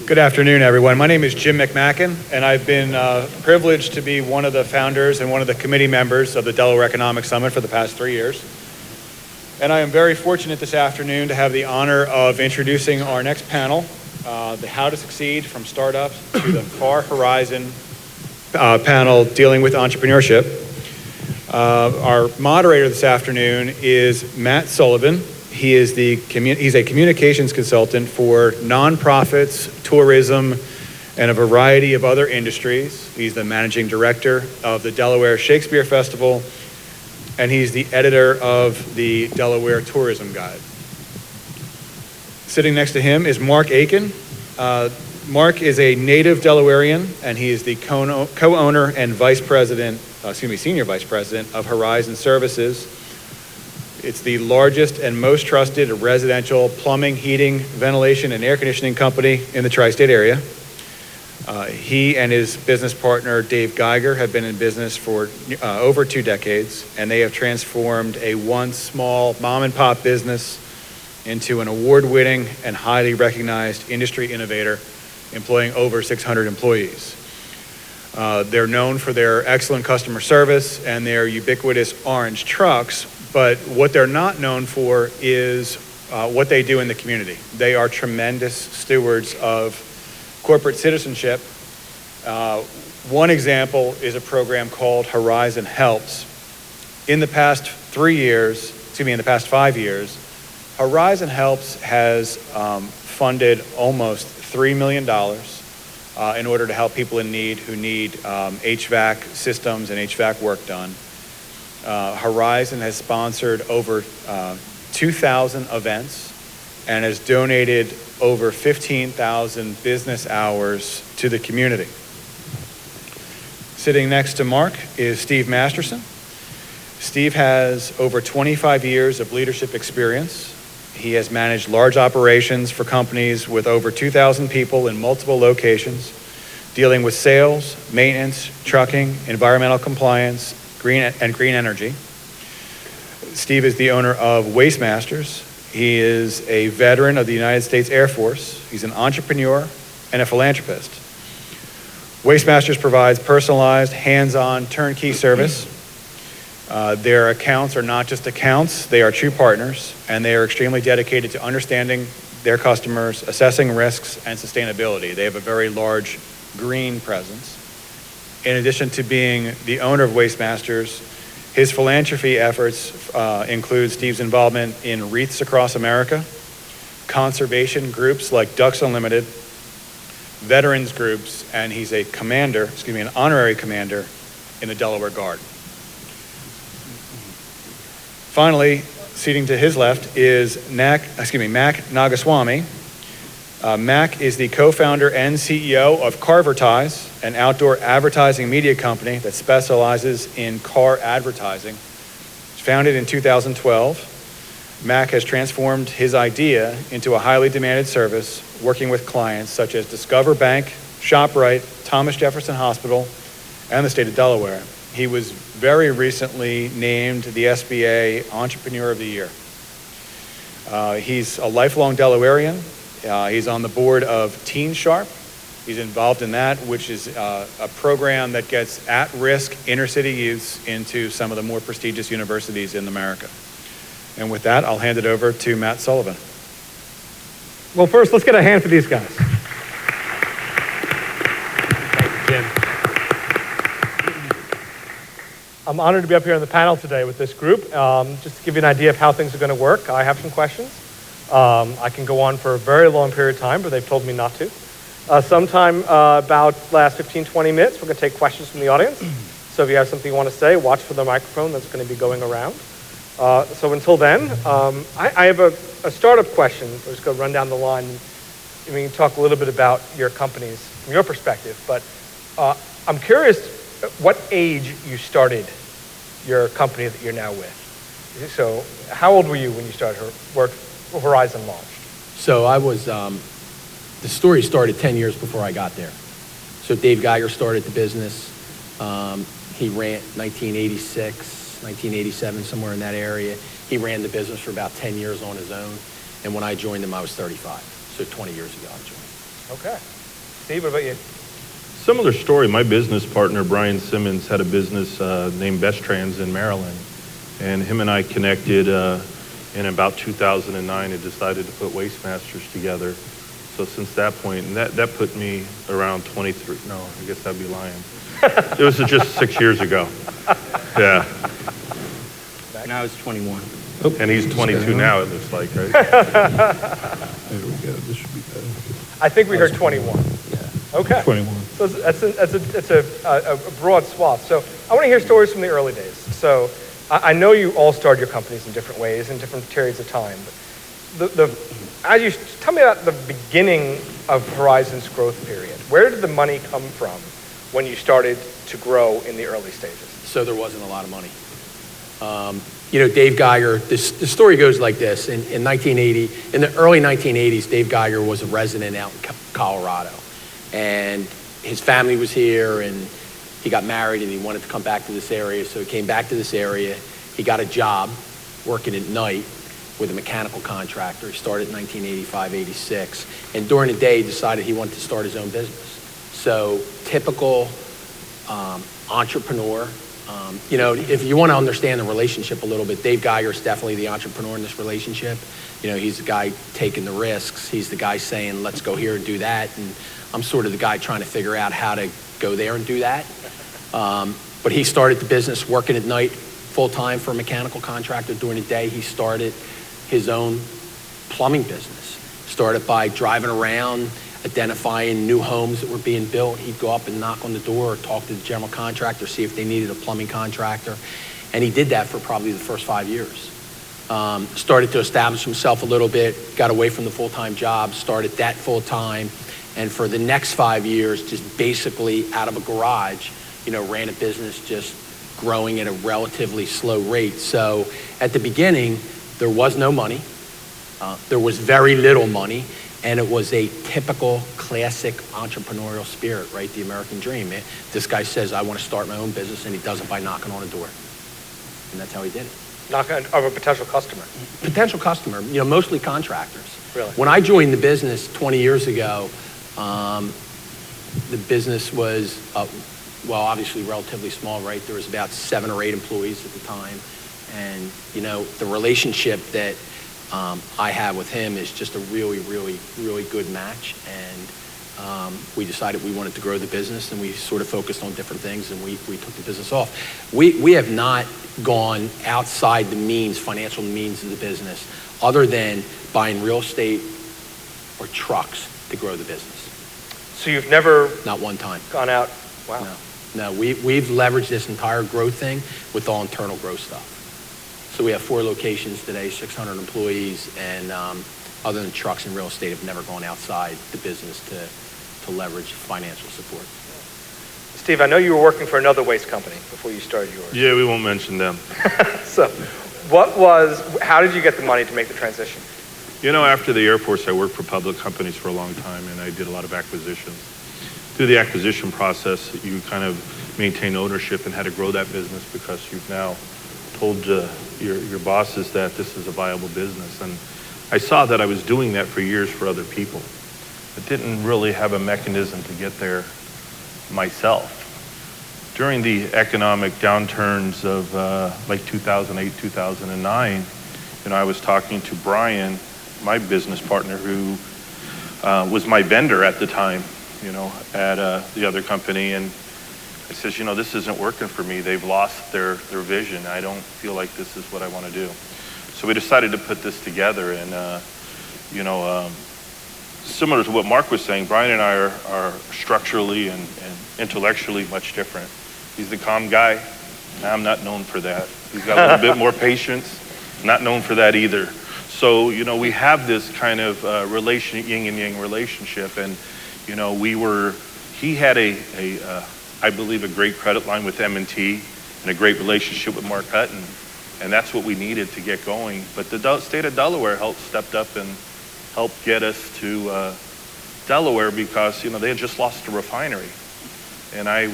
Good afternoon, everyone. My name is Jim McMacken, and I've been privileged to be one of the founders and one of the committee members of the Delaware Economic Summit for the past 3 years. And I am very fortunate this afternoon to have the honor of introducing our next panel, the How to Succeed from Startups to the Far Horizon panel dealing with entrepreneurship. Our moderator this afternoon is Matt Sullivan. He's a communications consultant for nonprofits, tourism, and a variety of other industries. He's the managing director of the Delaware Shakespeare Festival, and he's the editor of the Delaware Tourism Guide. Sitting next to him is Mark Aiken. Mark is a native Delawarean, and he is the co-owner and senior vice president of Horizon Services. It's the largest and most trusted residential plumbing, heating, ventilation, and air conditioning company in the tri-state area. He and his business partner, Dave Geiger, have been in business for over 2 decades, and they have transformed a once small mom-and-pop business into an award-winning and highly recognized industry innovator, employing over 600 employees. They're known for their excellent customer service and their ubiquitous orange trucks, but what they're not known for is what they do in the community. They are tremendous stewards of corporate citizenship. One example is a program called Horizon Helps. In the past 5 years, Horizon Helps has funded almost $3 million in order to help people in need who need HVAC systems and HVAC work done. Horizon has sponsored over 2,000 events and has donated over 15,000 business hours to the community. Sitting next to Mark is Steve Masterson. Steve has over 25 years of leadership experience. He has managed large operations for companies with over 2,000 people in multiple locations, dealing with sales, maintenance, trucking, environmental compliance, green energy. Steve is the owner of Waste Masters. He is a veteran of the United States Air Force. He's an entrepreneur and a philanthropist. Waste Masters provides personalized, hands-on, turnkey service. Their accounts are not just accounts, they are true partners, and they are extremely dedicated to understanding their customers, assessing risks, and sustainability. They have a very large green presence. In addition to being the owner of Waste Masters, his philanthropy efforts include Steve's involvement in wreaths across America, conservation groups like Ducks Unlimited, veterans groups, and he's an honorary commander in the Delaware Guard. Finally, seating to his left is Mac Nagaswamy. Mac is the co-founder and CEO of Carvertise, an outdoor advertising media company that specializes in car advertising. Founded in 2012, Mac has transformed his idea into a highly demanded service, working with clients such as Discover Bank, ShopRite, Thomas Jefferson Hospital, and the state of Delaware. He was very recently named the SBA Entrepreneur of the Year. He's a lifelong Delawarean. He's on the board of Teen Sharp. He's involved in that, which is a program that gets at-risk inner-city youths into some of the more prestigious universities in America. And with that, I'll hand it over to Matt Sullivan. Well, first, let's get a hand for these guys. Thank you, Jim. I'm honored to be up here on the panel today with this group. Just to give you an idea of how things are going to work, I have some questions. I can go on for a very long period of time, but they've told me not to. Sometime about last 15, 20 minutes, we're going to take questions from the audience. So if you have something you want to say, watch for the microphone that's going to be going around. So until then, I have a startup question. I'm just going to run down the line. And we can talk a little bit about your companies from your perspective. But I'm curious what age you started your company that you're now with. So how old were you when you started Horizon launched? So I was, the story started 10 years before I got there. So Dave Geiger started the business. He ran 1986, 1987, somewhere in that area. He ran the business for about 10 years on his own. And when I joined him, I was 35. So 20 years ago I joined. Okay. Steve, what about you? Similar story. My business partner, Brian Simmons, had a business named Best Trans in Maryland. And him and I connected in about 2009 and decided to put Waste Masters together. So since that point, and that put me around 23. No, I guess I'd be lying. It was just 6 years ago. Yeah. Now it's 21. And he's 22 now, it looks like, right? There we go. This should be better. I think we heard 21. Okay. 21. So it's a broad swath. So I want to hear stories from the early days. So I know you all started your companies in different ways in different periods of time. But as you tell me about the beginning of Horizon's growth period. Where did the money come from when you started to grow in the early stages? So there wasn't a lot of money. Dave Geiger, the story goes like this. In 1980, in the early 1980s, Dave Geiger was a resident out in Colorado. And his family was here, and he got married, and he wanted to come back to this area. So he came back to this area. He got a job working at night with a mechanical contractor. He started in 1985, 86. And during the day, he decided he wanted to start his own business. So typical entrepreneur. If you want to understand the relationship a little bit, Dave Geiger is definitely the entrepreneur in this relationship. He's the guy taking the risks. He's the guy saying, let's go here and do that. And I'm sort of the guy trying to figure out how to go there and do that. But he started the business working at night full-time for a mechanical contractor. During the day, he started his own plumbing business. Started by driving around, identifying new homes that were being built. He'd go up and knock on the door or talk to the general contractor, see if they needed a plumbing contractor. And he did that for probably the first 5 years. Started to establish himself a little bit, got away from the full-time job, started that full-time. And for the next 5 years, just basically out of a garage, ran a business just growing at a relatively slow rate. So at the beginning, there was no money. There was very little money. And it was a typical classic entrepreneurial spirit, right? The American dream. This guy says, I want to start my own business, and he does it by knocking on a door. And that's how he did it. Knocking on a potential customer. Potential customer, mostly contractors. Really? When I joined the business 20 years ago, the business was, obviously relatively small, right? There was about 7 or 8 employees at the time. And, the relationship that I have with him is just a really, really, really good match. And we decided we wanted to grow the business, and we sort of focused on different things, and we took the business off. We have not gone outside the financial means of the business, other than buying real estate or trucks to grow the business. So you've never Not one time. gone out? Wow. No, we've leveraged this entire growth thing with all internal growth stuff. So we have 4 locations today, 600 employees, and other than trucks and real estate, have never gone outside the business to leverage financial support. Steve, I know you were working for another waste company before you started yours. Yeah, we won't mention them. So how did you get the money to make the transition? After the Air Force, I worked for public companies for a long time, and I did a lot of acquisitions. Through the acquisition process, you kind of maintain ownership and how to grow that business, because you've now told your bosses that this is a viable business. And I saw that I was doing that for years for other people. I didn't really have a mechanism to get there myself. During the economic downturns of like 2008, 2009, I was talking to Brian, my business partner, who was my vendor at the time, at the other company. And I says, this isn't working for me. They've lost their vision. I don't feel like this is what I want to do. So we decided to put this together. And, similar to what Mark was saying, Brian and I are structurally and intellectually much different. He's the calm guy. I'm not known for that. He's got a little bit more patience. Not known for that either. So, we have this kind of yin and yang relationship. And, he had I believe, a great credit line with M&T and a great relationship with Mark Hutton. And that's what we needed to get going. But the state of Delaware stepped up and helped get us to Delaware, because, they had just lost the refinery. And I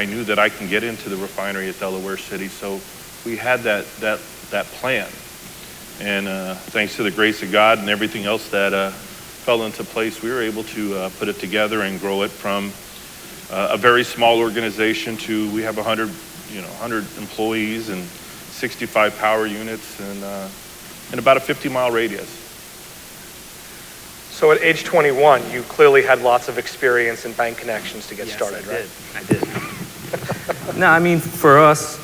knew that I can get into the refinery at Delaware City. So we had that plan. And thanks to the grace of God and everything else that fell into place, we were able to put it together and grow it from a very small organization to we have 100 employees and 65 power units and in about a 50-mile radius. So at age 21, you clearly had lots of experience and bank connections to get started, right? I did. No, I mean, for us,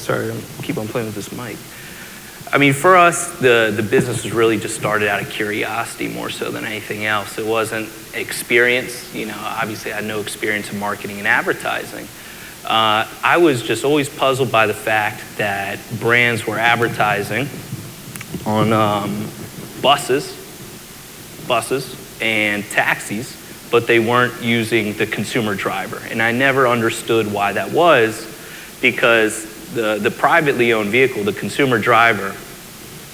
sorry, I keep on playing with this mic. I mean, for us, the business was really just started out of curiosity more so than anything else. It wasn't experience. Obviously I had no experience in marketing and advertising. I was just always puzzled by the fact that brands were advertising on buses and taxis, but they weren't using the consumer driver. And I never understood why that was, because the privately owned vehicle, the consumer driver,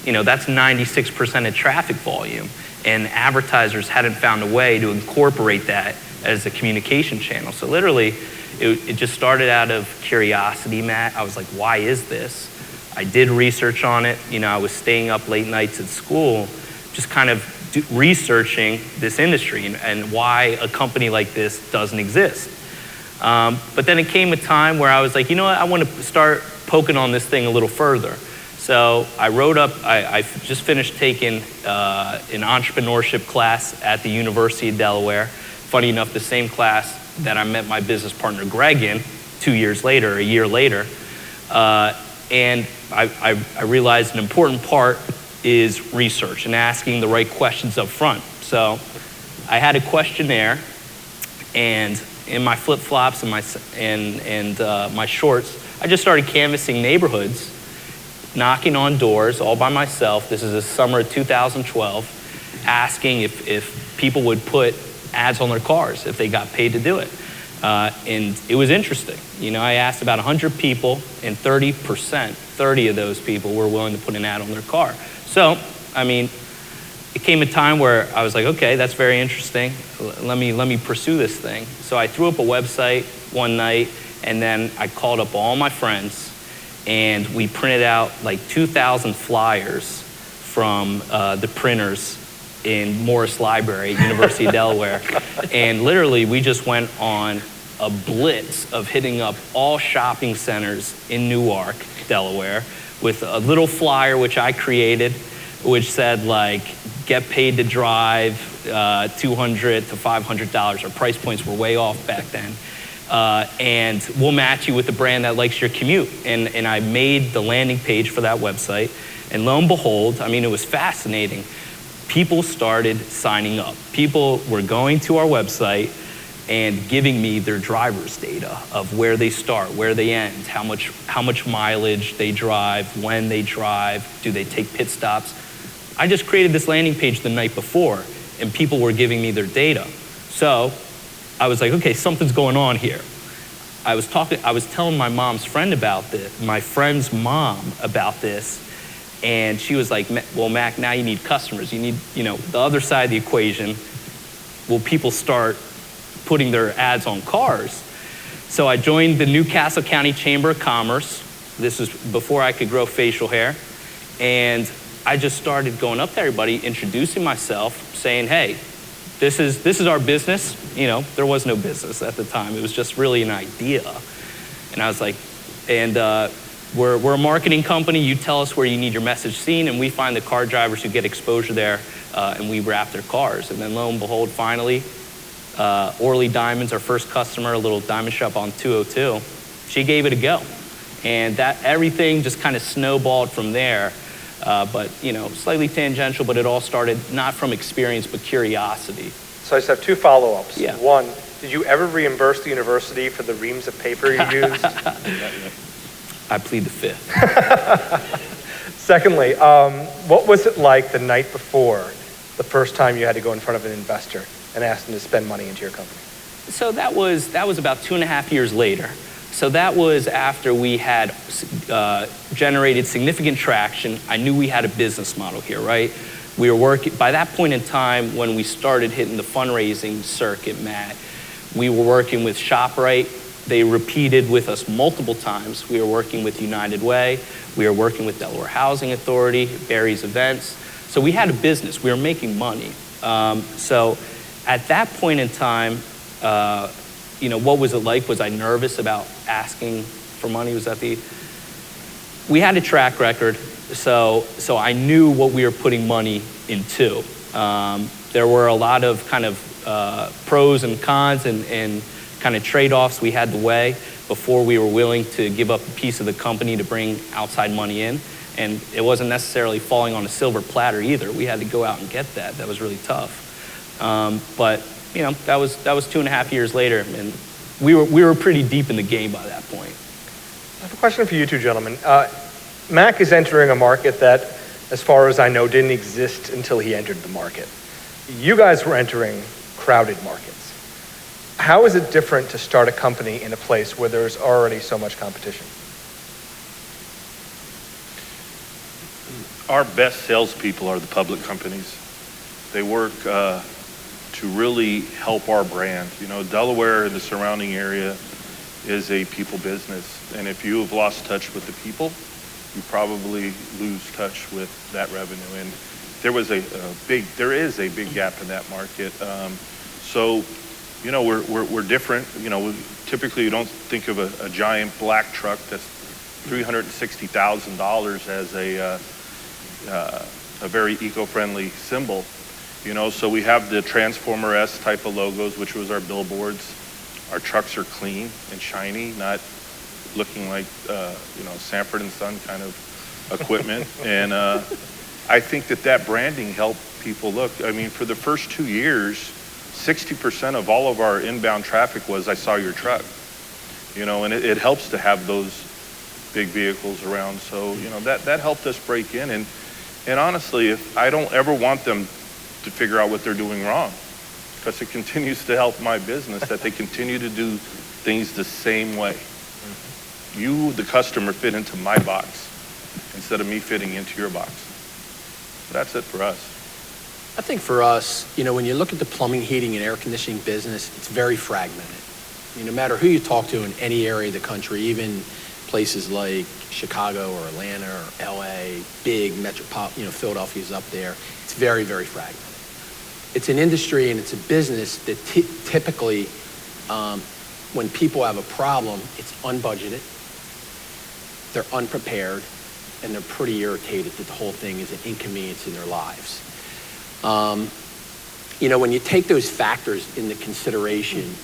that's 96% of traffic volume. And advertisers hadn't found a way to incorporate that as a communication channel. So literally, it just started out of curiosity, Matt. I was like, why is this? I did research on it. I was staying up late nights at school, just kind of researching this industry and why a company like this doesn't exist. But then it came a time where I was like, I want to start poking on this thing a little further. So I wrote up, I just finished taking an entrepreneurship class at the University of Delaware. Funny enough, the same class that I met my business partner Greg in a year later. And I realized an important part is research and asking the right questions up front. So I had a questionnaire, and in my flip-flops and my shorts, I just started canvassing neighborhoods, knocking on doors all by myself. This is the summer of 2012, asking if people would put ads on their cars if they got paid to do it. And it was interesting. I asked about 100 people, and 30 of those people were willing to put an ad on their car. So, it came a time where I was like, okay, that's very interesting. Let me pursue this thing. So I threw up a website one night, and then I called up all my friends, and we printed out like 2,000 flyers from the printers in Morris Library at University of Delaware. And literally, we just went on a blitz of hitting up all shopping centers in Newark, Delaware, with a little flyer which I created, which said like, get paid to drive, $200 to $500. Our price points were way off back then. And we'll match you with a brand that likes your commute. And I made the landing page for that website. And lo and behold, it was fascinating. People started signing up. People were going to our website and giving me their driver's data of where they start, where they end, how much mileage they drive, when they drive, do they take pit stops. I just created this landing page the night before, and people were giving me their data. So I was like, okay, something's going on here. I was telling my mom's friend about this, my friend's mom about this, and she was like, well, Mac, now you need customers. You need, the other side of the equation. Will people start putting their ads on cars? So I joined the Newcastle County Chamber of Commerce. This was before I could grow facial hair. And I just started going up to everybody, introducing myself, saying, hey, this is our business. There was no business at the time. It was just really an idea. And I was like, we're a marketing company. You tell us where you need your message seen, and we find the car drivers who get exposure there, and we wrap their cars. And then lo and behold, finally, Orly Diamonds, our first customer, a little diamond shop on 202, she gave it a go. And that everything just kind of snowballed from there. But slightly tangential, but it all started not from experience, but curiosity. So I just have two follow-ups. Yeah. One, did you ever reimburse the university for the reams of paper you used? I plead the fifth. Secondly, what was it like the night before, the first time you had to go in front of an investor and ask them to spend money into your company? So that was about 2.5 years later. So that was after we had generated significant traction. I knew we had a business model here, right? We were working, by that point in time, when we started hitting the fundraising circuit, Matt, we were working with ShopRite. They repeated with us multiple times. We were working with United Way. We were working with Delaware Housing Authority, Barry's Events. So we had a business. We were making money. So at that point in time, what was it like? Was I nervous about asking for money? We had a track record, so I knew what we were putting money into. There were a lot of kind of pros and cons and kind of trade-offs we had to weigh before we were willing to give up a piece of the company to bring outside money in. And it wasn't necessarily falling on a silver platter either. We had to go out and get that. That was really tough. But that was 2.5 years later, and we were pretty deep in the game by that point. I have a question for you two gentlemen. Mac is entering a market that, as far as I know, didn't exist until he entered the market. You guys were entering crowded markets. How is it different to start a company in a place where there's already so much competition? Our best salespeople are the public companies. They work to really help our brand. Delaware and the surrounding area is a people business. And if you have lost touch with the people, you probably lose touch with that revenue. And there is a big gap in that market. We're different. Typically you don't think of a giant black truck that's $360,000 as a very eco-friendly symbol. So we have the Transformer S type of logos, which was our billboards. Our trucks are clean and shiny, not looking like Sanford and Son kind of equipment. And I think that branding helped people look. I mean, for the first 2 years, 60% of all of our inbound traffic was, I saw your truck. And it helps to have those big vehicles around. So, that helped us break in. And honestly, if I don't ever want them to figure out what they're doing wrong, because it continues to help my business that they continue to do things the same way. You, the customer, fit into my box instead of me fitting into your box. That's it for us. I think for us, when you look at the plumbing, heating, and air conditioning business, it's very fragmented. No matter who you talk to in any area of the country, even places like Chicago or Atlanta or LA, big metropolitan, Philadelphia's up there, it's very, very fragmented. It's an industry and it's a business that typically, when people have a problem, it's unbudgeted, they're unprepared, and they're pretty irritated that the whole thing is an inconvenience in their lives. When you take those factors into consideration,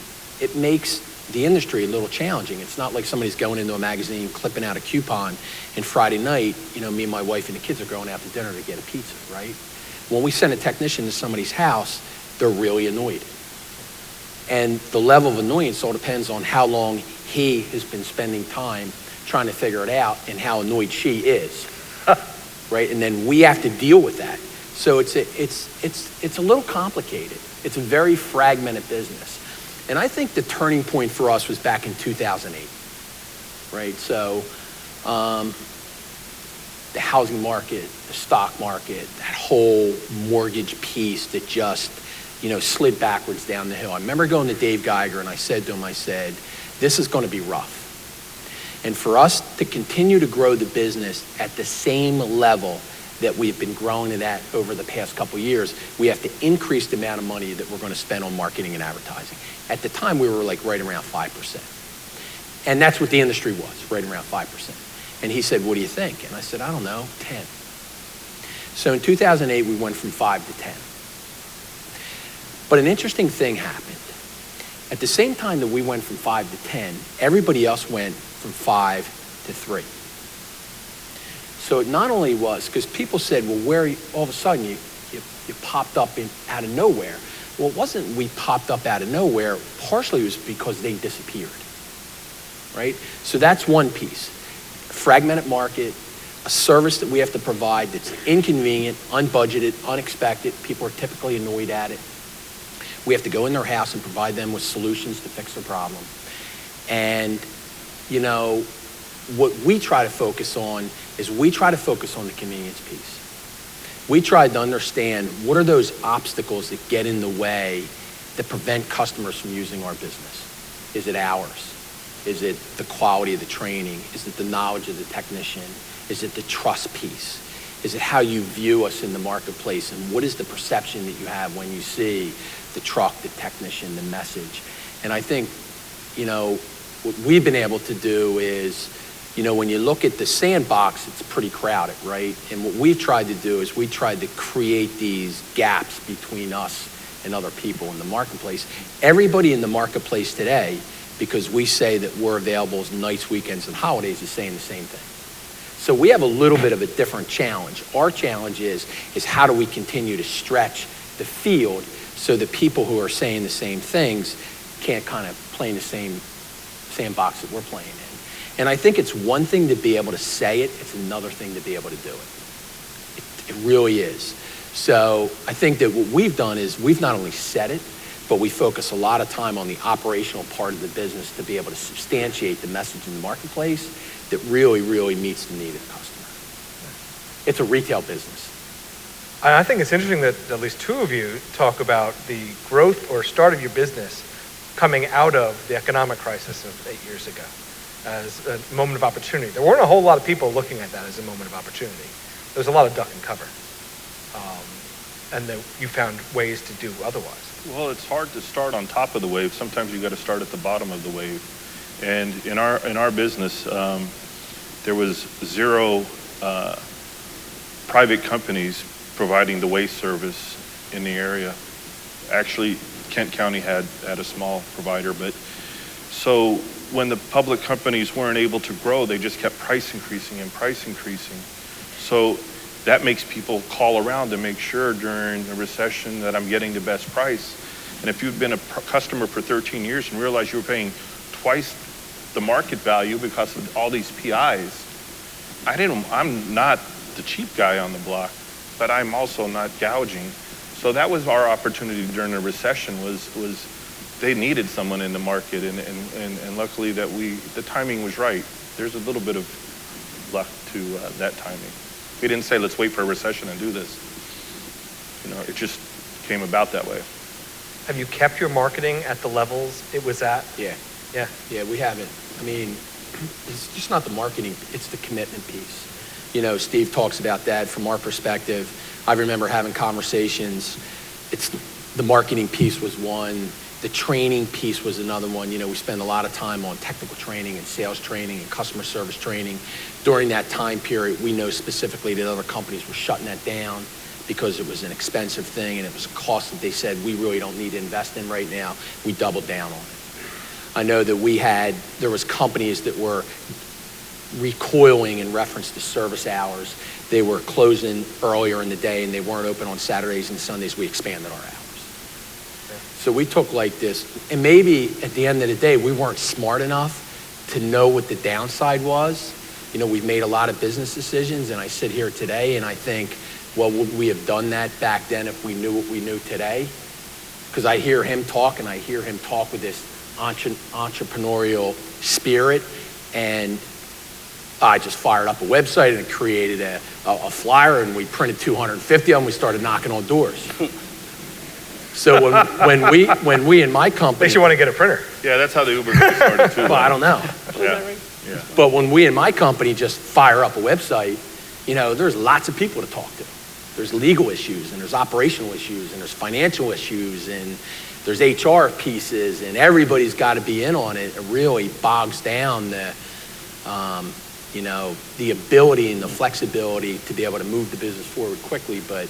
it makes the industry a little challenging. It's not like somebody's going into a magazine, clipping out a coupon, and Friday night, me and my wife and the kids are going out to dinner to get a pizza, right? When we send a technician to somebody's house, they're really annoyed. And the level of annoyance all depends on how long he has been spending time trying to figure it out and how annoyed she is, right? And then we have to deal with that. So it's a little complicated. It's a very fragmented business. And I think the turning point for us was back in 2008, right? So the housing market, the stock market, that whole mortgage piece that just, slid backwards down the hill. I remember going to Dave Geiger and I said to him, this is going to be rough. And for us to continue to grow the business at the same level that we've been growing it at over the past couple of years, we have to increase the amount of money that we're going to spend on marketing and advertising. At the time, we were like right around 5%. And that's what the industry was, right around 5%. And he said, what do you think? And I said, I don't know, 10. So in 2008, we went from 5 to 10. But an interesting thing happened. At the same time that we went from 5 to 10, everybody else went from 5 to 3. So it not only was, because people said, well, all of a sudden you popped up out of nowhere. Well, it wasn't we popped up out of nowhere. Partially it was because they disappeared, right? So that's one piece. Fragmented market, a service that we have to provide that's inconvenient, unbudgeted, unexpected. People are typically annoyed at it. We have to go in their house and provide them with solutions to fix their problem. And, what we try to focus on is we try to focus on the convenience piece. We try to understand what are those obstacles that get in the way that prevent customers from using our business. Is it hours? Is it the quality of the training? Is it the knowledge of the technician? Is it the trust piece? Is it how you view us in the marketplace, and what is the perception that you have when you see the truck, the technician, the message? And I think, you know, what we've been able to do is, you know, when you look at the sandbox, it's pretty crowded, right? And what we've tried to do is we tried to create these gaps between us and other people in the marketplace. Everybody in the marketplace today, because we say that we're available nights, weekends, and holidays, is saying the same thing. So we have a little bit of a different challenge. Our challenge is how do we continue to stretch the field so that people who are saying the same things can't kind of play in the same sandbox that we're playing in. And I think it's one thing to be able to say it, it's another thing to be able to do it. It really is. So I think that what we've done is we've not only said it, but we focus a lot of time on the operational part of the business to be able to substantiate the message in the marketplace that really, really meets the need of the customer. It's a retail business. I think it's interesting that at least two of you talk about the growth or start of your business coming out of the economic crisis of 8 years ago as a moment of opportunity. There weren't a whole lot of people looking at that as a moment of opportunity. There was a lot of duck and cover. And that you found ways to do otherwise. Well, it's hard to start on top of the wave. Sometimes you got to start at the bottom of the wave. And in our business, there was zero private companies providing the waste service in the area. Actually, Kent County had a small provider, but so when the public companies weren't able to grow, they just kept price increasing and price increasing. So that makes people call around to make sure during a recession that I'm getting the best price. And if you've been a customer for 13 years and realize you were paying twice the market value because of all these PIs, I'm not the cheap guy on the block, but I'm also not gouging. So that was our opportunity during the recession was they needed someone in the market, and luckily that the timing was right. There's a little bit of luck to that timing. We didn't say, let's wait for a recession and do this. You know, it just came about that way. Have you kept your marketing at the levels it was at? Yeah. Yeah. Yeah, we haven't. I mean, it's just not the marketing, it's the commitment piece. You know, Steve talks about that from our perspective. I remember having conversations. The marketing piece was one. The training piece was another one. You know, we spend a lot of time on technical training and sales training and customer service training. During that time period, we know specifically that other companies were shutting that down because it was an expensive thing and it was a cost that they said we really don't need to invest in right now. We doubled down on it. I know that there was companies that were recoiling in reference to service hours. They were closing earlier in the day and they weren't open on Saturdays and Sundays. We expanded our hours. So we took like this, and maybe at the end of the day, we weren't smart enough to know what the downside was. You know, we've made a lot of business decisions, and I sit here today and I think, well, would we have done that back then if we knew what we knew today? Because I hear him talk, and I hear him talk with this entrepreneurial spirit, and I just fired up a website and created a flyer, and we printed 250 of them. We started knocking on doors. So when we in my company, Makes you want to get a printer. Yeah, that's how the Uber started too. well, I don't know. Yeah. But when we in my company just fire up a website, you know, there's lots of people to talk to. There's legal issues, and there's operational issues, and there's financial issues, and there's HR pieces, and everybody's got to be in on it. It really bogs down the ability and the flexibility to be able to move the business forward quickly. But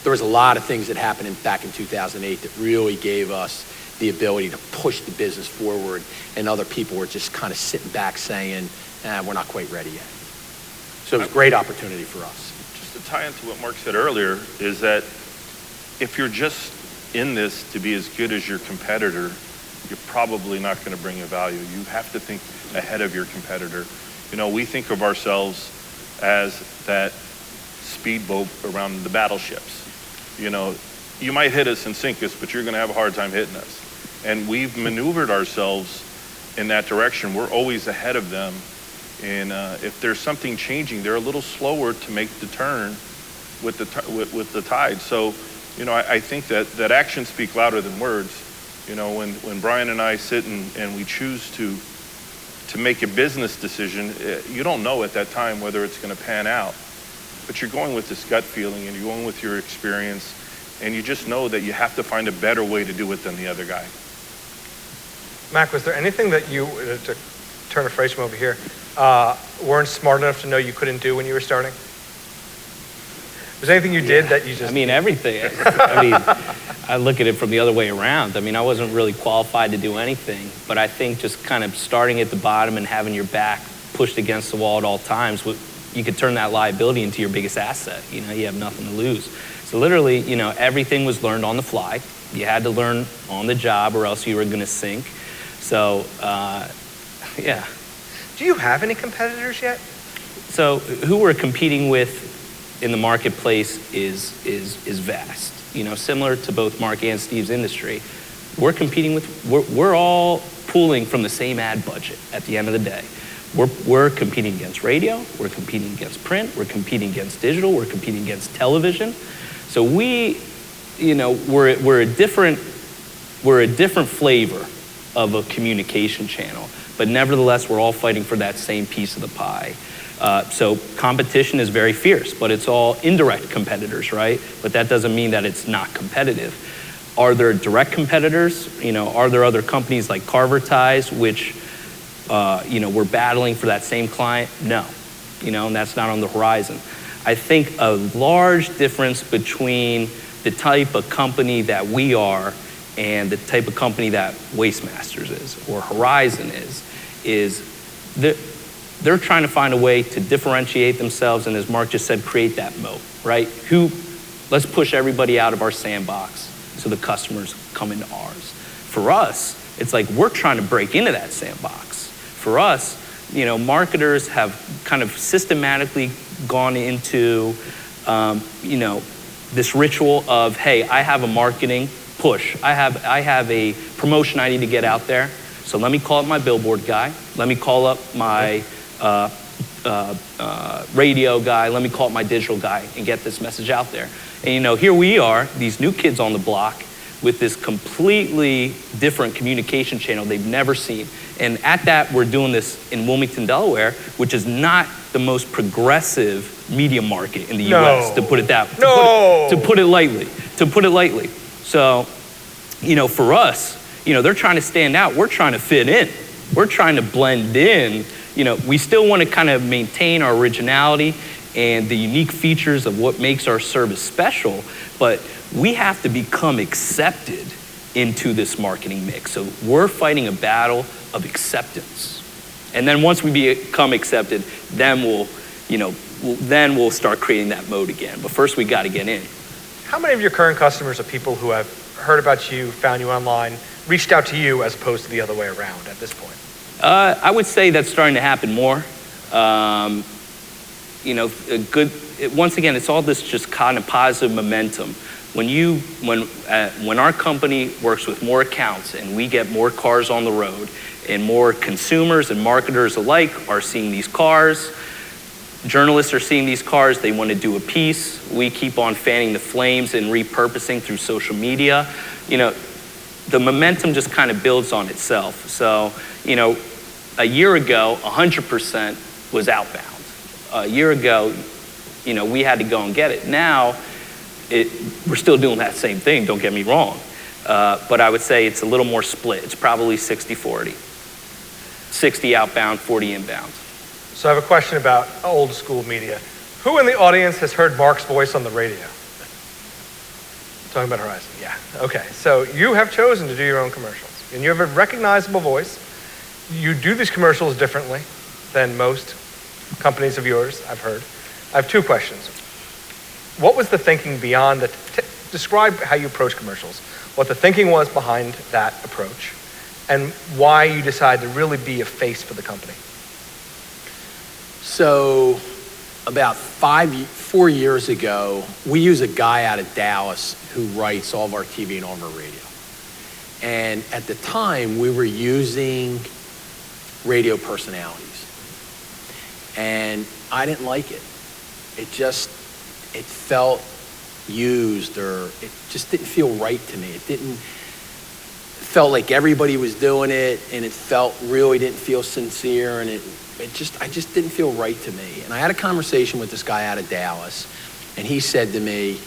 there was a lot of things that happened back in 2008 that really gave us the ability to push the business forward, and other people were just kind of sitting back saying, we're not quite ready yet. So it was a great opportunity for us. Just to tie into what Mark said earlier, is that if you're just in this to be as good as your competitor, you're probably not going to bring a value. You have to think ahead of your competitor. You know, we think of ourselves as that speedboat around the battleships. You know, you might hit us and sink us, but you're going to have a hard time hitting us. And we've maneuvered ourselves in that direction. We're always ahead of them. And if there's something changing, they're a little slower to make the turn with the tide. So, you know, I think that actions speak louder than words. You know, when Brian and I sit and we choose to make a business decision, you don't know at that time whether it's going to pan out. but you're going with this gut feeling and you're going with your experience, and you just know that you have to find a better way to do it than the other guy. Mac, was there anything that you, to turn a phrase from over here, weren't smart enough to know you couldn't do when you were starting? Was there anything you did that you just... I mean, everything. I mean, I look at it from the other way around. I mean, I wasn't really qualified to do anything, but I think just kind of starting at the bottom and having your back pushed against the wall at all times, you could turn that liability into your biggest asset. You know, you have nothing to lose. So literally, you know, everything was learned on the fly. You had to learn on the job or else you were going to sink. So, yeah. Do you have any competitors yet? So who we're competing with in the marketplace is vast. You know, similar to both Mark and Steve's industry. We're competing with, we're all pooling from the same ad budget at the end of the day. We're competing against radio, we're competing against print, we're competing against digital, we're competing against television. So we, you know, we're a different flavor of a communication channel, but nevertheless, we're all fighting for that same piece of the pie. So competition is very fierce, but it's all indirect competitors, right? But that doesn't mean that it's not competitive. Are there direct competitors? You know, are there other companies like Carvertise, which, you know, we're battling for that same client? No, you know, and that's not on the horizon. I think a large difference between the type of company that we are and the type of company that Waste Masters is, or Horizon is they're trying to find a way to differentiate themselves, and as Mark just said, create that moat, right? Let's push everybody out of our sandbox so the customers come into ours. For us, it's like we're trying to break into that sandbox. For us, you know, marketers have kind of systematically gone into, you know, this ritual of, hey, I have a marketing push. I have a promotion I need to get out there. So let me call up my billboard guy. Let me call up my radio guy. Let me call up my digital guy and get this message out there. And you know, here we are, these new kids on the block with this completely different communication channel they've never seen. And at that, we're doing this in Wilmington, Delaware, which is not the most progressive media market in the U.S., to put it that way. To put it lightly. So, you know, for us, you know, they're trying to stand out. We're trying to fit in. We're trying to blend in. You know, we still want to kind of maintain our originality and the unique features of what makes our service special, but we have to become accepted into this marketing mix. So we're fighting a battle of acceptance. And then once we become accepted, then we'll start creating that mode again. But first we got to get in. How many of your current customers are people who have heard about you, found you online, reached out to you as opposed to the other way around at this point? I would say that's starting to happen more. You know, once again, it's all this just kind of positive momentum. When our company works with more accounts and we get more cars on the road and more consumers and marketers alike are seeing these cars, journalists are seeing these cars, they want to do a piece. We keep on fanning the flames and repurposing through social media. You know, the momentum just kind of builds on itself. So, you know, a year ago, 100% was outbound. A year ago, you know, we had to go and get it. Now, we're still doing that same thing, don't get me wrong. But I would say it's a little more split. It's probably 60-40. 60 outbound, 40 inbound. So I have a question about old school media. Who in the audience has heard Mark's voice on the radio? Talking about Horizon, yeah. Okay, so you have chosen to do your own commercials, and you have a recognizable voice. You do these commercials differently than most companies of yours, I've heard. I have two questions. What was the thinking beyond describe how you approach commercials, what the thinking was behind that approach, and why you decided to really be a face for the company? So about 4 years ago, we use a guy out of Dallas who writes all of our TV and all of our radio. And at the time, we were using radio personalities. And I didn't like it. It felt used, or it just didn't feel right to me. It felt like everybody was doing it, and it really didn't feel sincere, and I just didn't feel right to me. And I had a conversation with this guy out of Dallas, and he said to me,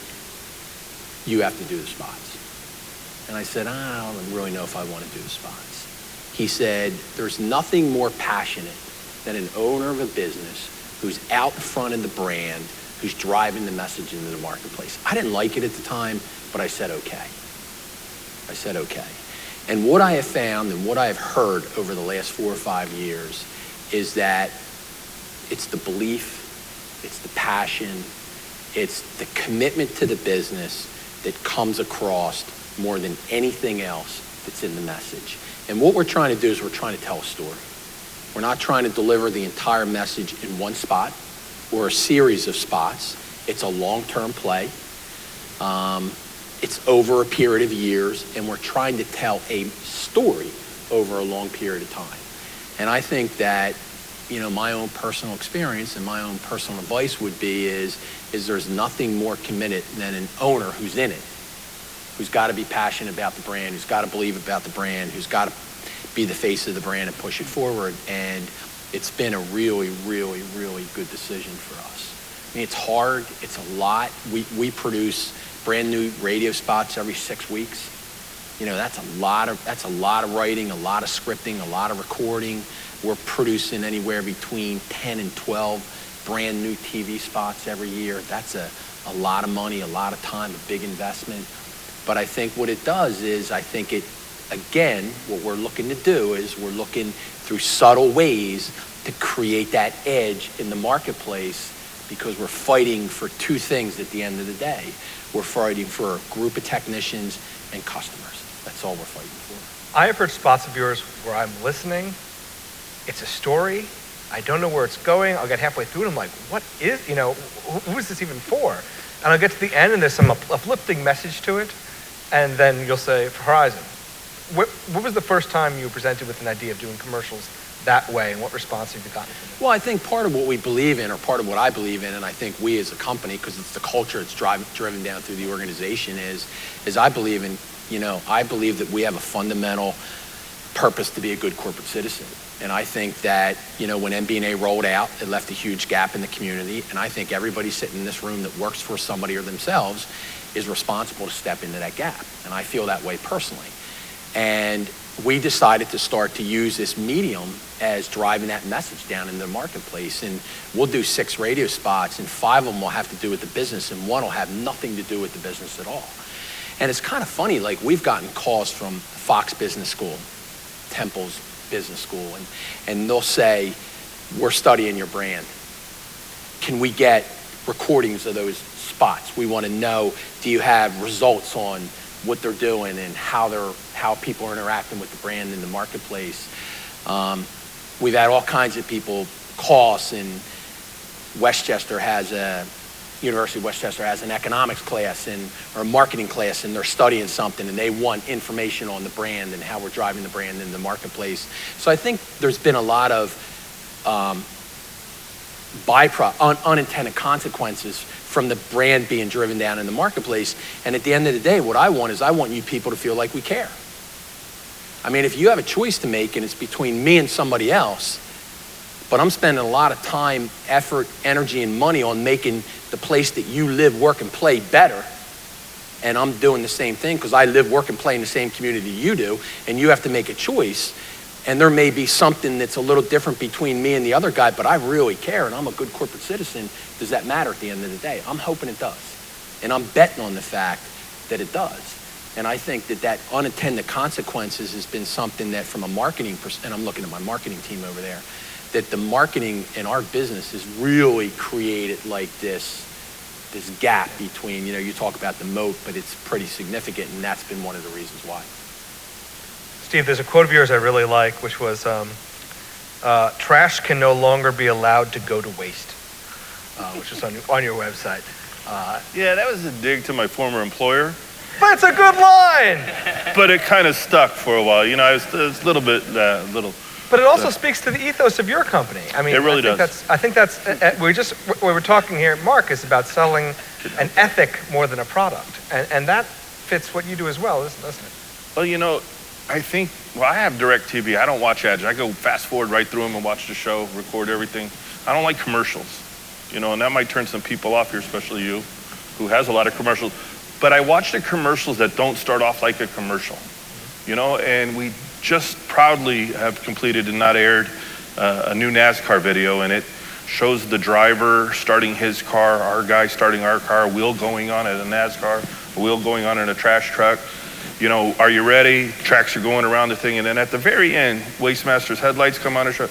you have to do the spots. And I said, I don't really know if I want to do the spots. He said, there's nothing more passionate than an owner of a business who's out in front of the brand, who's driving the message into the marketplace. I didn't like it at the time, but I said, okay. I said, okay. And what I have found and what I have heard over the last 4 or 5 years is that it's the belief, it's the passion, it's the commitment to the business that comes across more than anything else that's in the message. And what we're trying to do is we're trying to tell a story. We're not trying to deliver the entire message in one spot or a series of spots. It's a long-term play. It's over a period of years, and we're trying to tell a story over a long period of time. And I think that, my own personal experience and my own personal advice would be is there's nothing more committed than an owner who's in it, who's got to be passionate about the brand, who's got to believe about the brand, who's got to be the face of the brand and push it forward. And it's been a really, really, really good decision for us. I mean, it's hard. It's a lot. We produce brand new radio spots every 6 weeks. That's a lot of writing, a lot of scripting, a lot of recording. We're producing anywhere between 10 and 12 brand new TV spots every year. That's a lot of money, a lot of time, a big investment. But I think what it does is, again, what we're looking to do is we're looking through subtle ways to create that edge in the marketplace, because we're fighting for two things at the end of the day. We're fighting for a group of technicians and customers. That's all we're fighting for. I have heard spots of yours where I'm listening. It's a story. I don't know where it's going. I'll get halfway through and I'm like, what is, who is this even for? And I'll get to the end and there's some uplifting message to it. And then you'll say, Horizon. What was the first time you were presented with an idea of doing commercials that way, and what response have you gotten from it? Well, I think part of what we believe in, or part of what I believe in, and I think we as a company, because it's the culture that's driven down through the organization, is I believe in, I believe that we have a fundamental purpose to be a good corporate citizen. And I think that, when MB&A rolled out, it left a huge gap in the community. And I think everybody sitting in this room that works for somebody or themselves is responsible to step into that gap. And I feel that way personally. And we decided to start to use this medium as driving that message down in the marketplace. And we'll do 6 radio spots, and 5 of them will have to do with the business, and 1 will have nothing to do with the business at all. And it's kind of funny, like we've gotten calls from Fox Business School, Temple's Business School, and they'll say, we're studying your brand. Can we get recordings of those spots? We want to know, do you have results on what they're doing and how people are interacting with the brand in the marketplace? We've had all kinds of people call us, and University of Westchester has an economics class or a marketing class, and they're studying something and they want information on the brand and how we're driving the brand in the marketplace. So I think there's been a lot of unintended consequences from the brand being driven down in the marketplace. And at the end of the day, what I want is I want you people to feel like we care. I mean, if you have a choice to make and it's between me and somebody else, but I'm spending a lot of time, effort, energy, and money on making the place that you live, work, and play better, and I'm doing the same thing because I live, work, and play in the same community you do, and you have to make a choice, and there may be something that's a little different between me and the other guy, but I really care, and I'm a good corporate citizen. Does that matter at the end of the day? I'm hoping it does, and I'm betting on the fact that it does. And I think that unintended consequences has been something that from a marketing and I'm looking at my marketing team over there, that the marketing in our business has really created like this gap between, you talk about the moat, but it's pretty significant, and that's been one of the reasons why. Steve, there's a quote of yours I really like, which was, trash can no longer be allowed to go to waste, which is on your website. Yeah, that was a dig to my former employer. But it's a good line! But it kind of stuck for a while. I was a little bit, But it also speaks to the ethos of your company. I mean, it really does. I think that's we were talking here, Mark, is about selling an ethic more than a product. And that fits what you do as well, doesn't it? Well, I think, well, I have DirecTV. I don't watch ads. I go fast forward right through them and watch the show, record everything. I don't like commercials, and that might turn some people off here, especially you, who has a lot of commercials. But I watch the commercials that don't start off like a commercial, and we just proudly have completed and not aired a new NASCAR video, and it shows the driver starting his car, our guy starting our car, a wheel going on at a NASCAR, a wheel going on in a trash truck. Are you ready? Tracks are going around the thing, and then at the very end, Waste Master's headlights come on and show,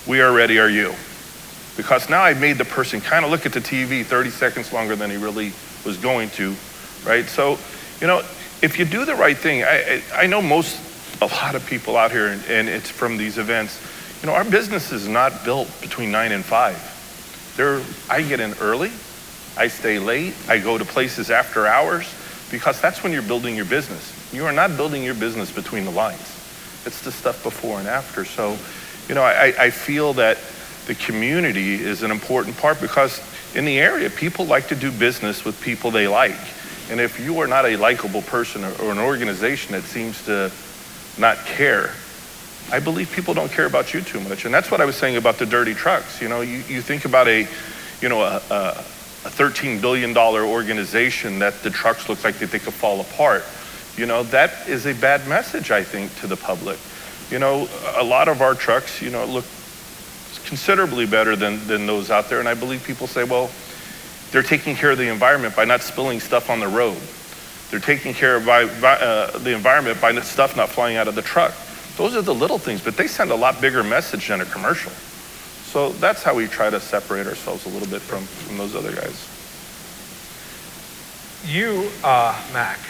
we are ready, are you? Because now I've made the person kind of look at the TV 30 seconds longer than he really was going to, right? So, if you do the right thing, I know a lot of people out here, and it's from these events, our business is not built between 9 and 5. I get in early, I stay late, I go to places after hours, because that's when you're building your business. You are not building your business between the lines. It's the stuff before and after. So, I feel that the community is an important part, because in the area, people like to do business with people they like. And if you are not a likable person or an organization that seems to not care, I believe people don't care about you too much. And that's what I was saying about the dirty trucks. You think about a $13 billion organization that the trucks look like that they could fall apart. That is a bad message, I think, to the public. A lot of our trucks, look considerably better than those out there. And I believe people say, well, they're taking care of the environment by not spilling stuff on the road. They're taking care of the environment by stuff not flying out of the truck. Those are the little things, but they send a lot bigger message than a commercial. So that's how we try to separate ourselves a little bit from those other guys. You, Mac,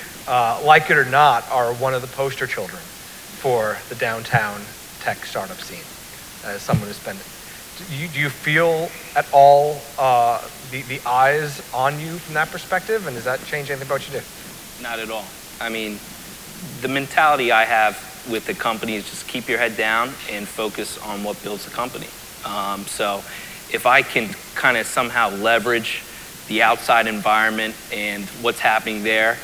like it or not, are one of the poster children for the downtown tech startup scene. As someone who's been, do you feel at all the eyes on you from that perspective? And does that change anything about what you do? Not at all. I mean, the mentality I have with the company is just keep your head down and focus on what builds the company. So if I can kind of somehow leverage the outside environment and what's happening there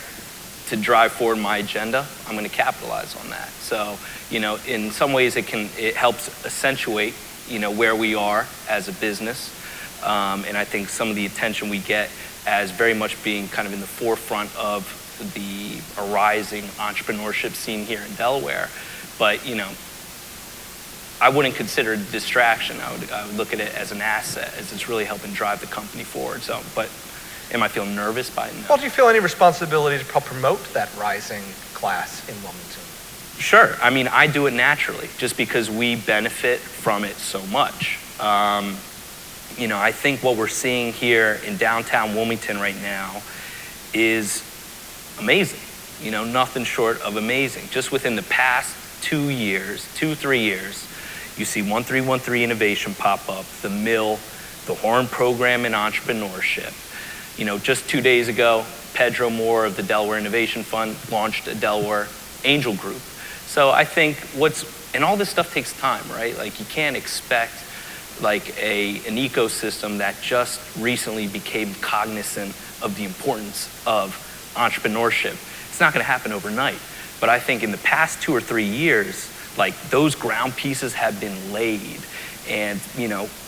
to drive forward my agenda, I'm going to capitalize on that. So, in some ways it helps accentuate, where we are as a business. And I think some of the attention we get as very much being kind of in the forefront of the arising entrepreneurship scene here in Delaware. But, I wouldn't consider it a distraction. I would look at it as an asset, as it's really helping drive the company forward. So, but am I feeling nervous by it? No. Well, do you feel any responsibility to help promote that rising class in Wilmington? Sure. I mean, I do it naturally just because we benefit from it so much. I think what we're seeing here in downtown Wilmington right now is amazing. Nothing short of amazing. Just within the past 3 years, you see 1313 Innovation pop up, the Mill, the Horn Program in Entrepreneurship. Just 2 days ago, Pedro Moore of the Delaware Innovation Fund launched a Delaware Angel Group. So I think and all this stuff takes time, right? Like you can't expect like an ecosystem that just recently became cognizant of the importance of entrepreneurship. It's not going to happen overnight. But I think in the past 2 or 3 years, like those ground pieces have been laid. And,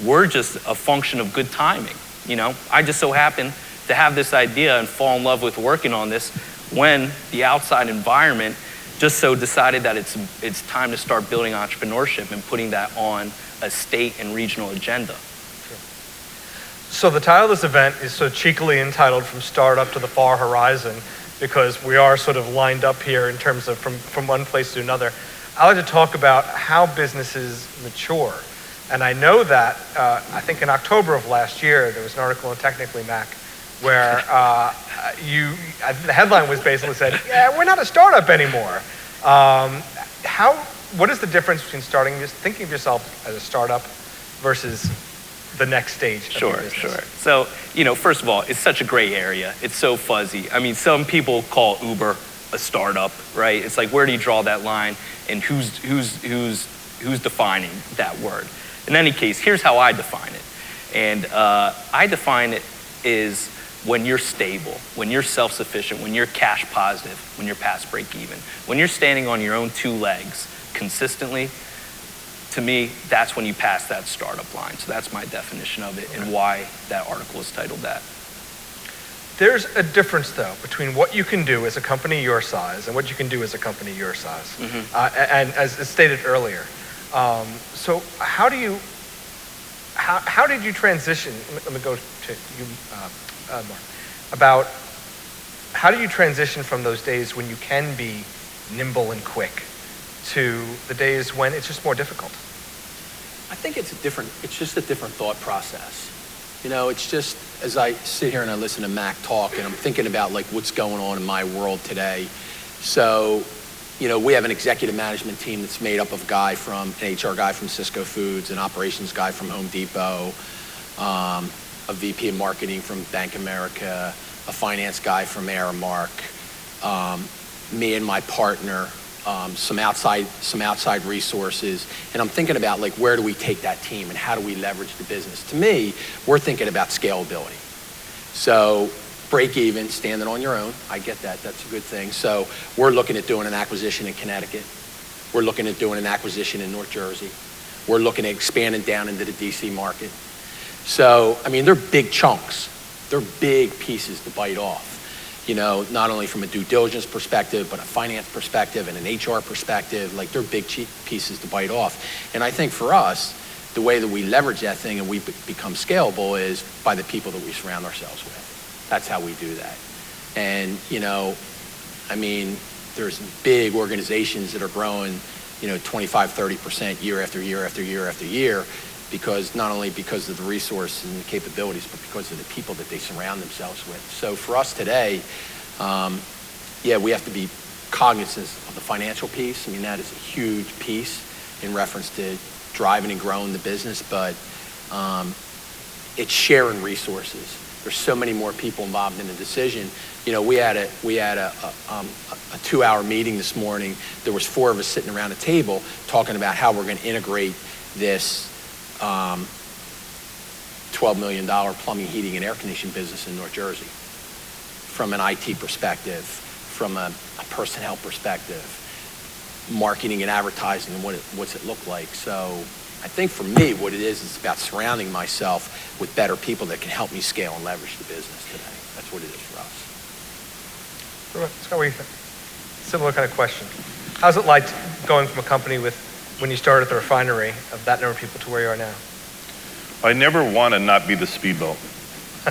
we're just a function of good timing. I just so happen to have this idea and fall in love with working on this when the outside environment just so decided that it's time to start building entrepreneurship and putting that on a state and regional agenda. Sure. So the title of this event is so cheekily entitled From Startup to the Far Horizon, because we are sort of lined up here in terms of from one place to another. I like to talk about how businesses mature. And I know that, I think in October of last year, there was an article in Technically, Mac, where the headline was basically said, yeah, we're not a startup anymore. What is the difference between thinking of yourself as a startup versus the next stage of your business? Sure. So, first of all, it's such a gray area. It's so fuzzy. I mean, some people call Uber a startup, right? It's like, where do you draw that line, and who's defining that word? In any case, here's how I define it. And I define it is when you're stable, when you're self-sufficient, when you're cash positive, when you're past break even, when you're standing on your own two legs consistently, to me, that's when you pass that startup line. So that's my definition of it and why that article is titled that. There's a difference, though, between what you can do as a company your size and what you can do as a company your size. And as stated earlier, so how did you transition? Let me go to you, Mark. About how do you transition from those days when you can be nimble and quick to the days when it's just more difficult? I think it's just a different thought process. You know, it's just, as I sit here and I listen to Mac talk and I'm thinking about like what's going on in my world today. So, you know, we have an executive management team that's made up of an HR guy from Cisco Foods, an operations guy from Home Depot, a VP of marketing from Bank of America, a finance guy from Aramark, me and my partner, some outside resources, and I'm thinking about like where do we take that team and how do we leverage the business? To me, we're thinking about scalability. So break even, standing on your own, I get that, that's a good thing. So we're looking at doing an acquisition in Connecticut. We're looking at doing an acquisition in North Jersey. We're looking at expanding down into the DC market. So, I mean, they're big chunks. They're big pieces to bite off. You know, not only from a due diligence perspective, but a finance perspective and an HR perspective, like they're big pieces to bite off. And I think for us, the way that we leverage that thing and we become scalable is by the people that we surround ourselves with. That's how we do that. And, you know, I mean, there's big organizations that are growing, you know, 25, 30% year after year after year after year, because not only because of the resource and the capabilities, but because of the people that they surround themselves with. So for us today, we have to be cognizant of the financial piece. I mean, that is a huge piece in reference to driving and growing the business, but it's sharing resources. There's so many more people involved in the decision. You know, we had a 2-hour meeting this morning. There was 4 of us sitting around a table talking about how we're going to integrate this $12 million plumbing, heating, and air conditioning business in North Jersey, from an IT perspective, from a personnel perspective, marketing and advertising, and what's it look like. So I think for me, what it is about surrounding myself with better people that can help me scale and leverage the business today. That's what it is for us. Scott, what do you think? Similar kind of question. How's it like going from a company with, when you started at the refinery, of that number of people to where you are now? I never want to not be the speedboat.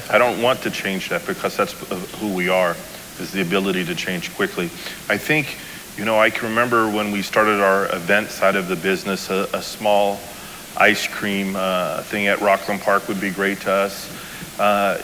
I don't want to change that because that's who we are, is the ability to change quickly. I think, you know, I can remember when we started our event side of the business, a small ice cream thing at Rockland Park would be great to us.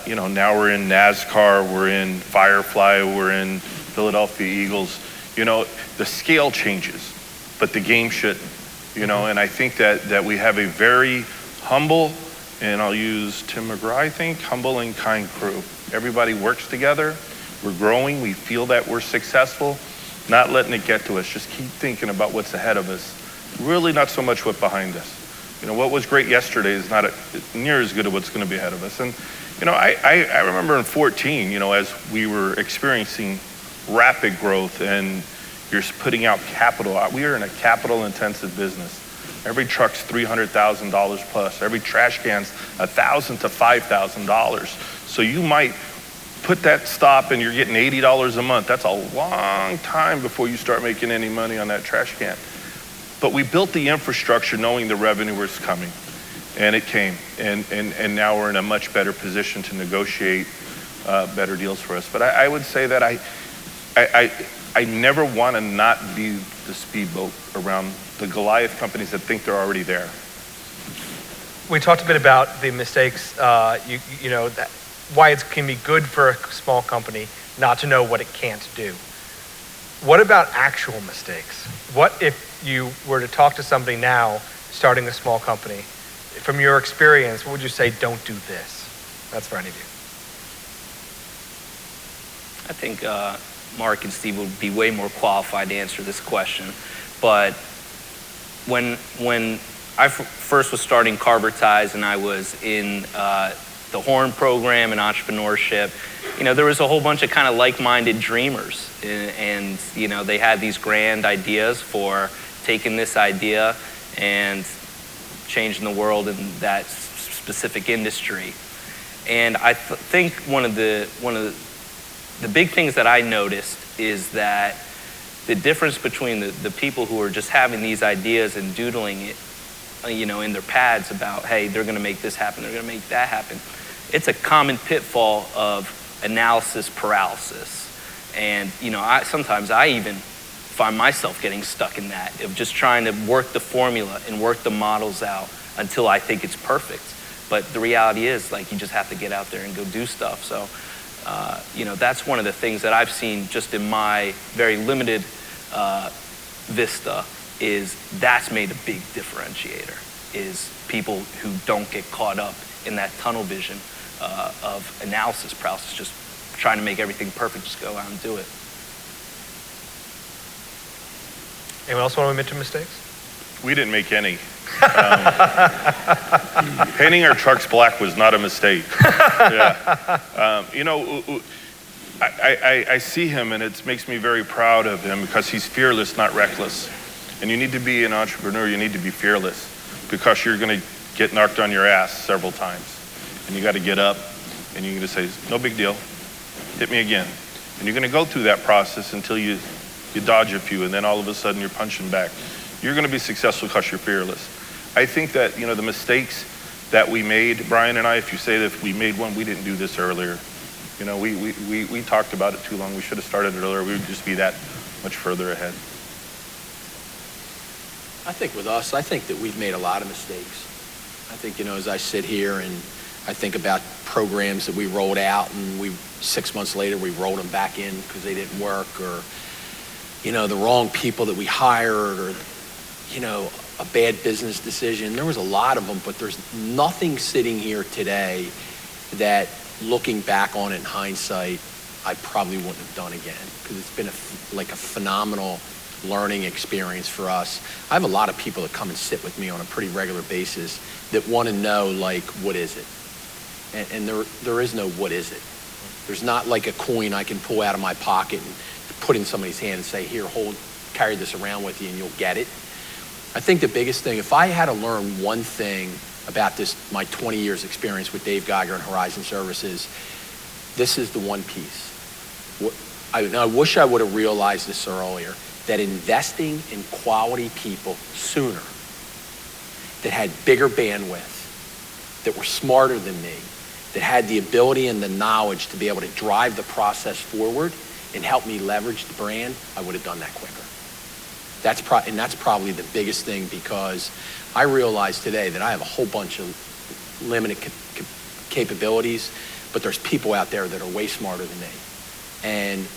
You know, now we're in NASCAR, we're in Firefly, we're in Philadelphia Eagles. You know, the scale changes, but the game shouldn't. You know, and I think that we have a very humble, and I'll use Tim McGraw, I think, humble and kind crew. Everybody works together. We're growing. We feel that we're successful. Not letting it get to us. Just keep thinking about what's ahead of us. Really not so much what's behind us. You know, what was great yesterday is not near as good as what's going to be ahead of us. And, you know, I remember in 2014, you know, as we were experiencing rapid growth and you're putting out capital. We are in a capital-intensive business. Every truck's $300,000 plus. Every trash can's $1,000 to $5,000. So you might put that stop and you're getting $80 a month. That's a long time before you start making any money on that trash can. But we built the infrastructure knowing the revenue was coming, and it came. And now we're in a much better position to negotiate better deals for us. But I would say that I never want to not be the speedboat around the Goliath companies that think they're already there. We talked a bit about the mistakes, you know, why it can be good for a small company not to know what it can't do. What about actual mistakes? What if you were to talk to somebody now starting a small company? From your experience, what would you say, don't do this? That's for any of you. I think Mark and Steve would be way more qualified to answer this question. But when I first was starting Carver Ties and I was in the Horn program and entrepreneurship, there was a whole bunch of kind of like-minded dreamers, and they had these grand ideas for taking this idea and changing the world in that specific industry. And I think one of the big things that I noticed is that the difference between the people who are just having these ideas and doodling it, in their pads about, hey, they're going to make this happen, they're going to make that happen. It's a common pitfall of analysis paralysis. And, sometimes I even find myself getting stuck in that, of just trying to work the formula and work the models out until I think it's perfect. But the reality is, you just have to get out there and go do stuff. So, that's one of the things that I've seen just in my very limited vista, is that's made a big differentiator, is people who don't get caught up in that tunnel vision of analysis paralysis, just trying to make everything perfect, just go out and do it. Anyone else want to admit to mistakes? We didn't make any. Painting our trucks black was not a mistake. Yeah. I see him, and it makes me very proud of him, because he's fearless, not reckless. And you need to be an entrepreneur, you need to be fearless, because you're going to get knocked on your ass several times. And you got to get up, and you're going to say, no big deal, hit me again. And you're going to go through that process until you dodge a few, and then all of a sudden you're punching back. You're going to be successful because you're fearless. I think that, the mistakes that we made, Brian and I, if you say that if we made one, we didn't do this earlier. We talked about it too long. We should have started it earlier. We would just be that much further ahead. I think with us, I think that we've made a lot of mistakes. I think, as I sit here and I think about programs that we rolled out, and 6 months later we rolled them back in because they didn't work, or, the wrong people that we hired, or, a bad business decision. There was a lot of them, but there's nothing sitting here today that, looking back on it in hindsight, I probably wouldn't have done again, because it's been a phenomenal learning experience for us. I have a lot of people that come and sit with me on a pretty regular basis that want to know, what is it? And there is no what is it. There's not like a coin I can pull out of my pocket and put in somebody's hand and say, here, carry this around with you and you'll get it. I think the biggest thing, if I had to learn one thing about my 20 years experience with Dave Geiger and Horizon Services, this is the one piece. I wish I would have realized this earlier, that investing in quality people sooner, that had bigger bandwidth, that were smarter than me, that had the ability and the knowledge to be able to drive the process forward and help me leverage the brand, I would have done that quicker. That's probably the biggest thing, because I realize today that I have a whole bunch of limited capabilities, but there's people out there that are way smarter than me. And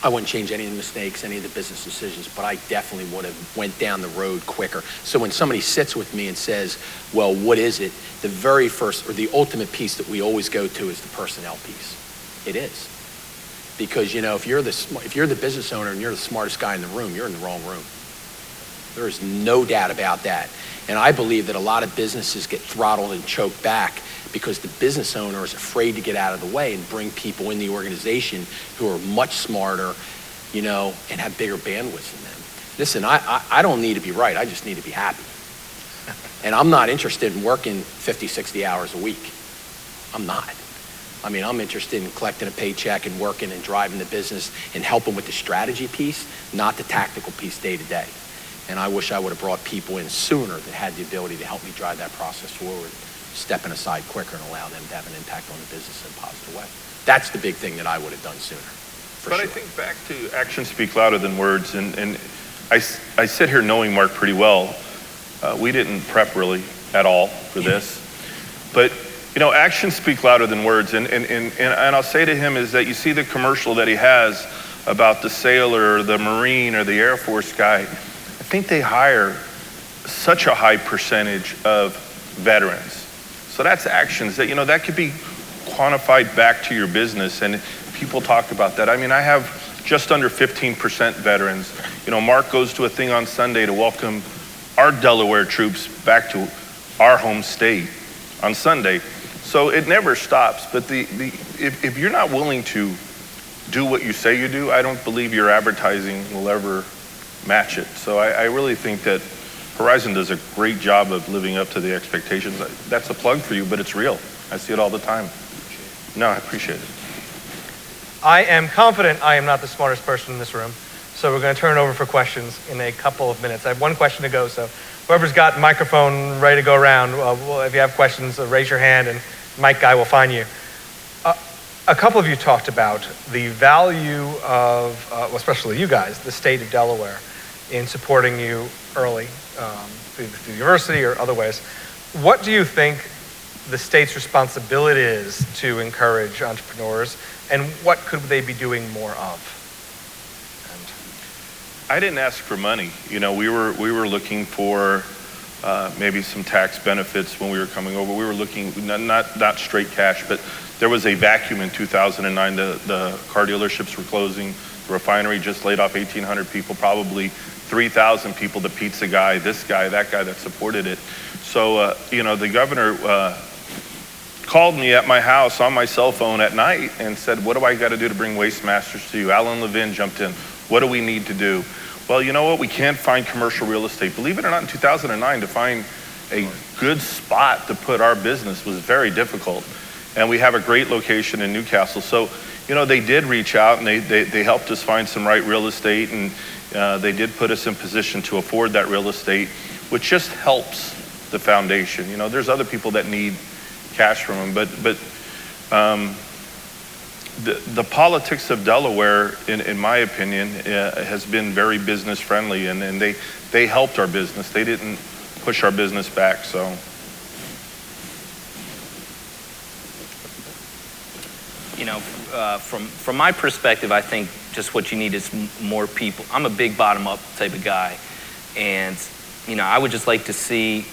I wouldn't change any of the mistakes, any of the business decisions, but I definitely would have went down the road quicker. So when somebody sits with me and says, well, what is it? The very first, or the ultimate piece that we always go to, is the personnel piece. It is. Because, if you're the business owner and you're the smartest guy in the room, you're in the wrong room. There is no doubt about that. And I believe that a lot of businesses get throttled and choked back because the business owner is afraid to get out of the way and bring people in the organization who are much smarter, and have bigger bandwidths than them. Listen, I don't need to be right. I just need to be happy. And I'm not interested in working 50, 60 hours a week. I'm not. I'm interested in collecting a paycheck and working and driving the business and helping with the strategy piece, not the tactical piece day to day. And I wish I would have brought people in sooner that had the ability to help me drive that process forward, stepping aside quicker and allow them to have an impact on the business in a positive way. That's the big thing that I would have done sooner, for sure. I think back to actions speak louder than words. And I sit here knowing Mark pretty well. We didn't prep really at all for this. But actions speak louder than words. And I'll say to him is that you see the commercial that he has about the sailor or the Marine or the Air Force guy. I think they hire such a high percentage of veterans. So that's actions that, that could be quantified back to your business. And people talk about that. I have just under 15% veterans. Mark goes to a thing on Sunday to welcome our Delaware troops back to our home state on Sunday. So it never stops. But if you're not willing to do what you say you do, I don't believe your advertising will ever match it. So I really think that Horizon does a great job of living up to the expectations. That's a plug for you, but it's real. I see it all the time. No, I appreciate it. I am confident I am not the smartest person in this room, so we're going to turn it over for questions in a couple of minutes. I have one question to go, so whoever's got a microphone ready to go around, if you have questions, raise your hand and mic guy will find you. A couple of you talked about the value of, especially you guys, the state of Delaware in supporting you early through the university or other ways. What do you think the state's responsibility is to encourage entrepreneurs, and what could they be doing more of? I didn't ask for money. We were looking for maybe some tax benefits when we were coming over. We were looking, not straight cash, but there was a vacuum in 2009. The car dealerships were closing. The refinery just laid off 1,800 people, probably 3,000 people, the pizza guy, this guy, that guy that supported it. So, the governor called me at my house on my cell phone at night and said, what do I got to do to bring Waste Masters to you? Alan Levin jumped in. What do we need to do? Well, you know what? We can't find commercial real estate. Believe it or not, in 2009, to find a good spot to put our business was very difficult. And we have a great location in Newcastle. So, they did reach out and they helped us find some right real estate, and they did put us in position to afford that real estate, which just helps the foundation. There's other people that need cash from them, but the politics of Delaware, in my opinion, has been very business friendly, and they helped our business. They didn't push our business back. So. From my perspective, I think just what you need is more people. I'm a big bottom-up type of guy, and I would just like to see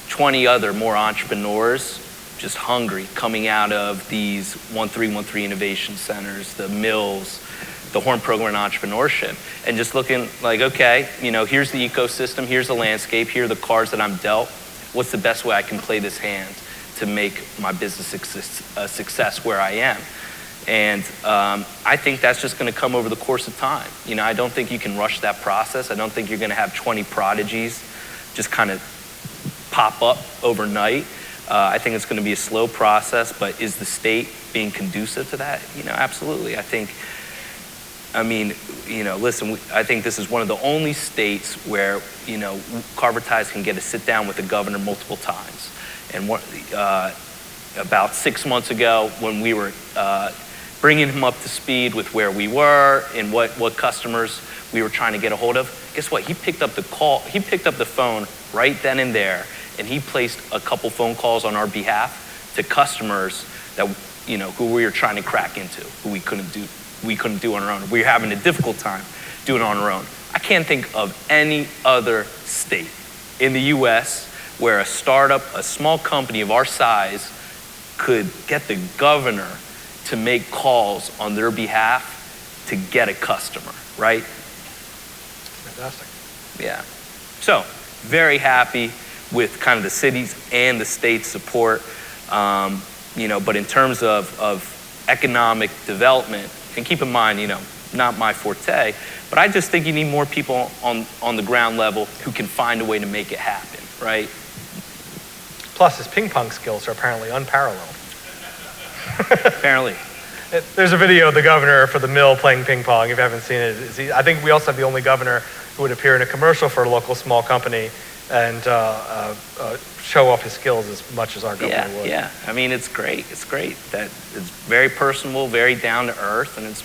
20 other more entrepreneurs just hungry coming out of these 1313 innovation centers, the mills, the Horn Program in Entrepreneurship, and just looking like, okay, here's the ecosystem, here's the landscape, here are the cards that I'm dealt. What's the best way I can play this hand to make my business a success where I am? And I think that's just going to come over the course of time. I don't think you can rush that process. I don't think you're going to have 20 prodigies just kind of pop up overnight. I think it's going to be a slow process, but is the state being conducive to that? Absolutely. Listen, I think this is one of the only states where, Carver Ties can get a sit down with the governor multiple times. And about 6 months ago, when we were bringing him up to speed with where we were and what customers we were trying to get a hold of, guess what? He picked up the phone right then and there, and he placed a couple phone calls on our behalf to customers that, who we were trying to crack into, who we couldn't do on our own. We were having a difficult time doing it on our own. I can't think of any other state in the US where a startup, a small company of our size, could get the governor to make calls on their behalf to get a customer, right? Fantastic. Yeah. So, very happy with kind of the city's and the state's support. But in terms of economic development, and keep in mind, not my forte, but I just think you need more people on the ground level who can find a way to make it happen, right? Plus, his ping pong skills are apparently unparalleled. Apparently. There's a video of the governor for the mill playing ping pong. If you haven't seen it, I think we also have the only governor who would appear in a commercial for a local small company and show off his skills as much as our governor would. Yeah. It's great. It's great that it's very personable, very down to earth, and it's,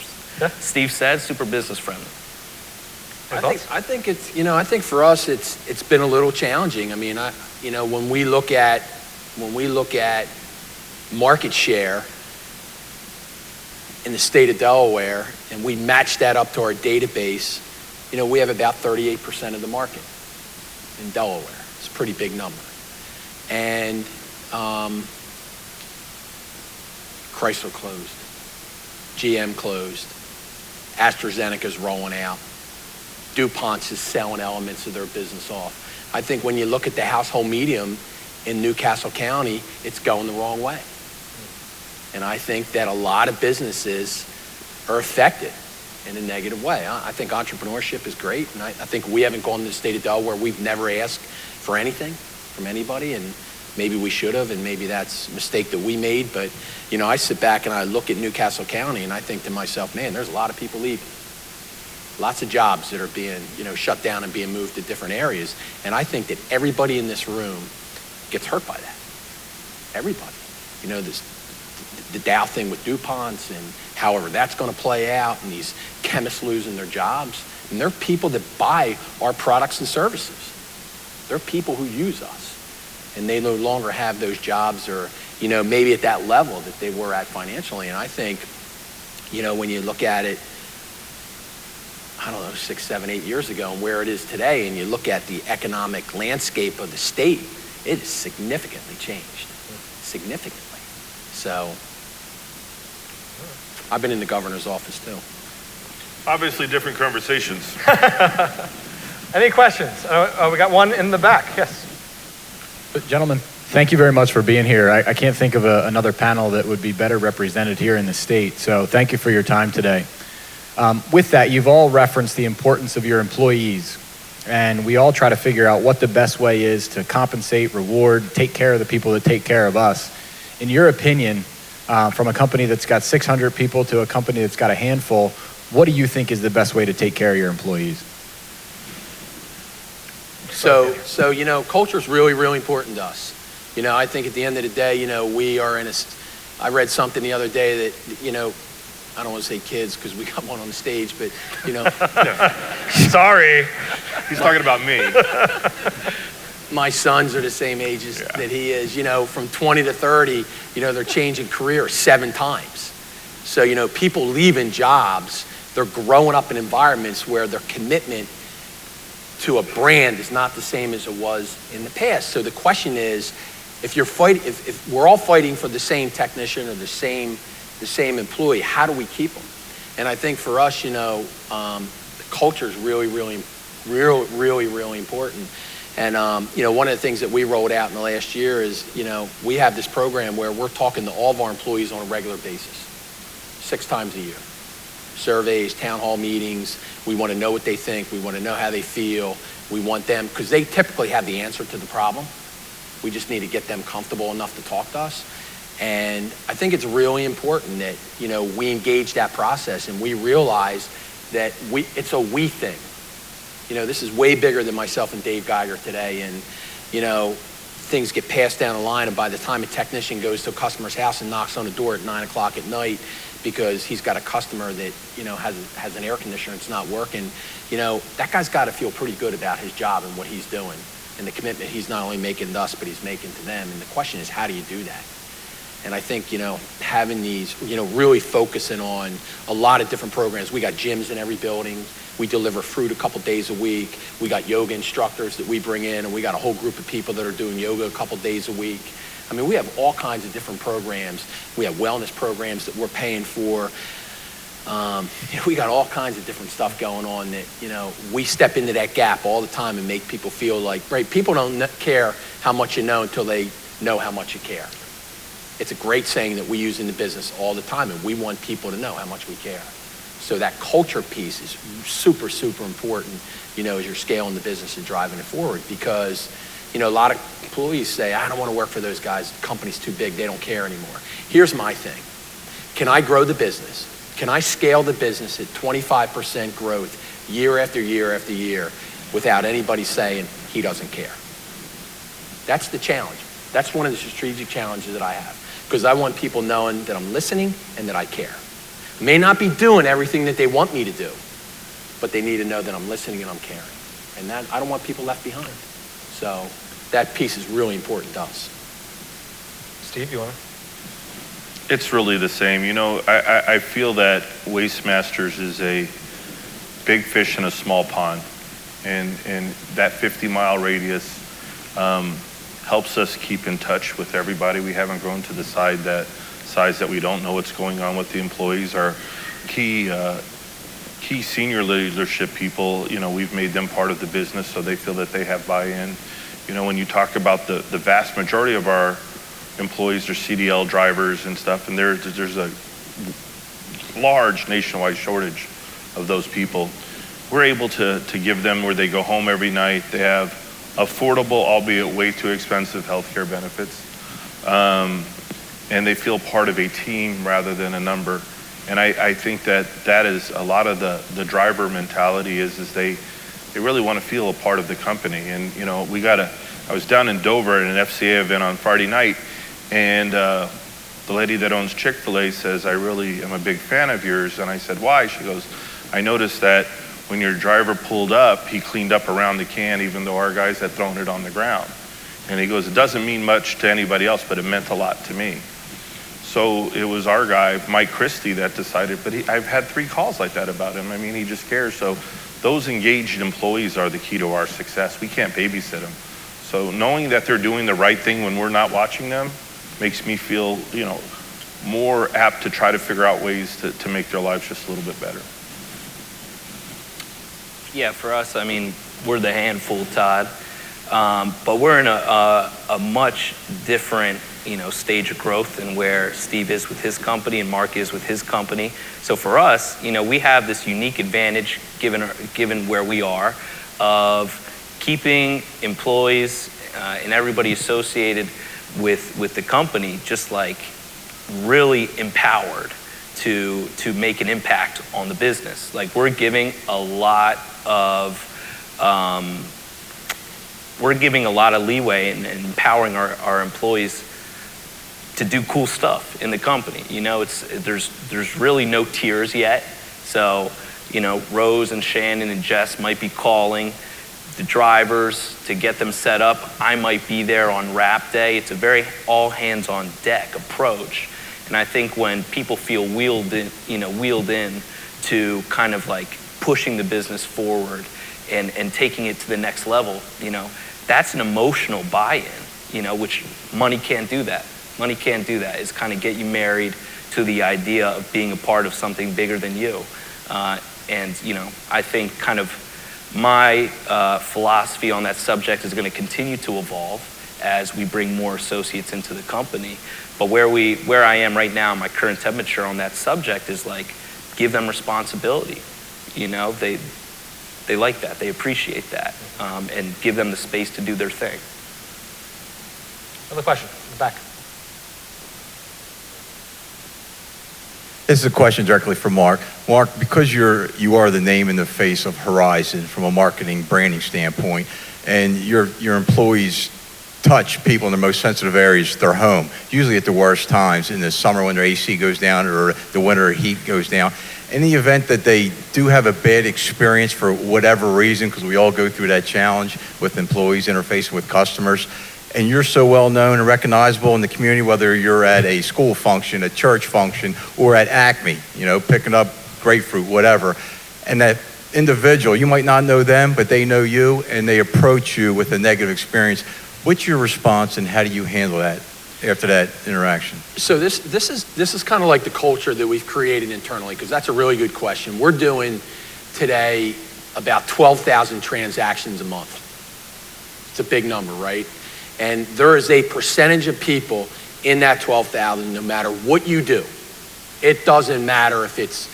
Steve said, super business friendly. I think it's, I think for us, it's been a little challenging. When we look at market share in the state of Delaware, and we match that up to our database, we have about 38% of the market in Delaware. It's a pretty big number. And Chrysler closed, GM closed, AstraZeneca's rolling out, DuPont's is selling elements of their business off. I think when you look at the household medium in Newcastle County, it's going the wrong way. And I think that a lot of businesses are affected in a negative way. I think entrepreneurship is great, and I think we haven't gone to the state of Delaware. We've never asked for anything from anybody, and maybe we should have, and maybe that's a mistake that we made. But, you know, I sit back and I look at Newcastle County, and I think to myself, man, there's a lot of people leaving. Lots of jobs that are being, you know, shut down and being moved to different areas. And I think that everybody in this room gets hurt by that. Everybody. You know, the Dow thing with DuPont's and however that's going to play out, and these chemists losing their jobs. And there are people that buy our products and services. There are people who use us, and they no longer have those jobs, or, you know, maybe at that level that they were at financially. And I think, you know, when you look at it, I don't know, 6, 7, 8 years ago and where it is today, and you look at the economic landscape of the state, it has significantly changed, significantly. So I've been in the governor's office too. Obviously different conversations. Any questions? We got one in the back. Yes. Gentlemen, thank you very much for being here. I can't think of another panel that would be better represented here in the state. So thank you for your time today. With that, you've all referenced the importance of your employees, and we all try to figure out what the best way is to compensate, reward, take care of the people that take care of us. In your opinion, from a company that's got 600 people to a company that's got a handful, what do you think is the best way to take care of your employees? So you know, culture is really, really important to us. You know, I think at the end of the day, you know, we are in I read something the other day that, you know, I don't want to say kids because we got one on the stage, but, you know. Sorry. He's talking about me. My sons are the same ages that he is. You know, from 20 to 30, you know, they're changing careers 7 times. So, you know, people leaving jobs, they're growing up in environments where their commitment to a brand is not the same as it was in the past. So the question is, if we're all fighting for the same technician or the same employee, how do we keep them? And I think for us, you know, the culture is really, really, really, really important. And, you know, one of the things that we rolled out in the last year is, you know, we have this program where we're talking to all of our employees on a regular basis, 6 times a year. Surveys, town hall meetings. We want to know what they think. We want to know how they feel. We want them, because they typically have the answer to the problem. We just need to get them comfortable enough to talk to us. And I think it's really important that, you know, we engage that process and we realize that it's a we thing. You know, this is way bigger than myself and Dave Geiger today. And, you know, things get passed down the line, and by the time a technician goes to a customer's house and knocks on the door at 9 o'clock at night because he's got a customer that, you know, has an air conditioner, it's not working, you know, that guy's got to feel pretty good about his job and what he's doing and the commitment he's not only making to us, but he's making to them. And the question is, how do you do that? And I think, you know, having these, you know, really focusing on a lot of different programs. We got gyms in every building. We deliver fruit a couple days a week. We got yoga instructors that we bring in, and we got a whole group of people that are doing yoga a couple days a week. I mean, we have all kinds of different programs. We have wellness programs that we're paying for. You know, we got all kinds of different stuff going on that, you know, we step into that gap all the time and make people feel like, right, people don't care how much you know until they know how much you care. It's a great saying that we use in the business all the time, and we want people to know how much we care. So that culture piece is super, super important, you know, as you're scaling the business and driving it forward, because, you know, a lot of employees say, I don't want to work for those guys. The company's too big. They don't care anymore. Here's my thing. Can I grow the business? Can I scale the business at 25% growth year after year after year without anybody saying he doesn't care? That's the challenge. That's one of the strategic challenges that I have, because I want people knowing that I'm listening and that I care. I may not be doing everything that they want me to do, but they need to know that I'm listening and I'm caring. And that, I don't want people left behind. So that piece is really important to us. Steve, you want to? It's really the same. You know, I feel that Waste Masters is a big fish in a small pond. And that 50-mile radius helps us keep in touch with everybody. We haven't grown to the size that we don't know what's going on with the employees. Our key senior leadership people, you know, we've made them part of the business so they feel that they have buy-in. You know, when you talk about the vast majority of our employees are CDL drivers and stuff, and there's a large nationwide shortage of those people. We're able to give them where they go home every night. They have affordable, albeit way too expensive, healthcare benefits. And they feel part of a team rather than a number. And I think that is a lot of the driver mentality is they really want to feel a part of the company. And, you know, I was down in Dover at an FCA event on Friday night, and the lady that owns Chick-fil-A says, "I really am a big fan of yours." And I said, "Why?" She goes, "I noticed that when your driver pulled up, he cleaned up around the can, even though our guys had thrown it on the ground." And he goes, "It doesn't mean much to anybody else, but it meant a lot to me." So it was our guy, Mike Christie, that decided, but I've had 3 calls like that about him. I mean, he just cares. So those engaged employees are the key to our success. We can't babysit them. So knowing that they're doing the right thing when we're not watching them makes me feel, you know, more apt to try to figure out ways to make their lives just a little bit better. Yeah, for us, I mean, we're the handful, Todd, but we're in a much different, you know, stage of growth than where Steve is with his company and Mark is with his company. So for us, you know, we have this unique advantage given where we are of keeping employees and everybody associated with the company just like really empowered to make an impact on the business. Like we're giving a lot of leeway and empowering our employees to do cool stuff in the company. You know, there's really no tiers yet. So, you know, Rose and Shannon and Jess might be calling the drivers to get them set up. I might be there on wrap day. It's a very all hands on deck approach. And I think when people feel wheeled in to kind of like pushing the business forward and taking it to the next level, you know, that's an emotional buy-in, you know, which money can't do that. Money can't do that. It's kind of get you married to the idea of being a part of something bigger than you. And, you know, I think kind of my philosophy on that subject is going to continue to evolve as we bring more associates into the company. But where I am right now, my current temperature on that subject is like, give them responsibility. You know, they like that, they appreciate that, and give them the space to do their thing. Another question in the back. This is a question directly for Mark. Mark, because you are the name and the face of Horizon from a marketing branding standpoint, and your employees touch people in their most sensitive areas, their home, usually at the worst times, in the summer when their AC goes down or the winter heat goes down. In the event that they do have a bad experience for whatever reason, because we all go through that challenge with employees interfacing with customers, and you're so well known and recognizable in the community, whether you're at a school function, a church function, or at Acme, you know, picking up grapefruit, whatever, and that individual, you might not know them, but they know you, and they approach you with a negative experience. What's your response, and how do you handle that after that interaction? So this is kind of like the culture that we've created internally, because that's a really good question. We're doing today about 12,000 transactions a month. It's a big number, right? And there is a percentage of people in that 12,000, no matter what you do. It doesn't matter if it's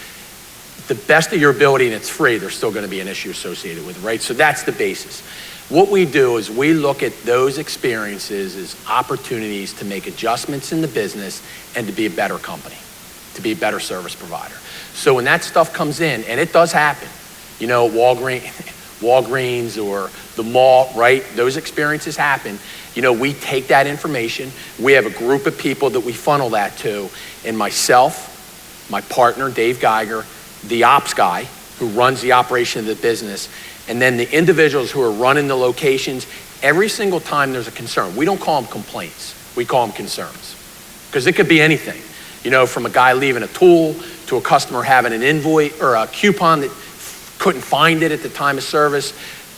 the best of your ability and it's free, there's still going to be an issue associated with it, right? So that's the basis. What we do is we look at those experiences as opportunities to make adjustments in the business and to be a better company, to be a better service provider. So when that stuff comes in, and it does happen, you know, Walgreens or the mall, right? Those experiences happen. You know, we take that information. We have a group of people that we funnel that to, and myself, my partner, Dave Geiger, the ops guy who runs the operation of the business, and then the individuals who are running the locations. Every single time there's a concern, we don't call them complaints, we call them concerns. Because it could be anything, you know, from a guy leaving a tool to a customer having an invoice or a coupon that couldn't find it at the time of service,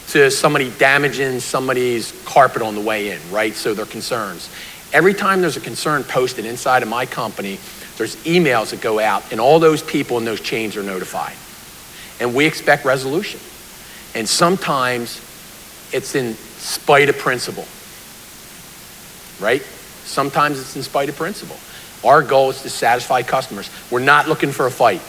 to somebody damaging somebody's carpet on the way in, right? So they're concerns. Every time there's a concern posted inside of my company, there's emails that go out, and all those people in those chains are notified. And we expect resolution. And sometimes it's in spite of principle, right? Sometimes it's in spite of principle. Our goal is to satisfy customers. We're not looking for a fight.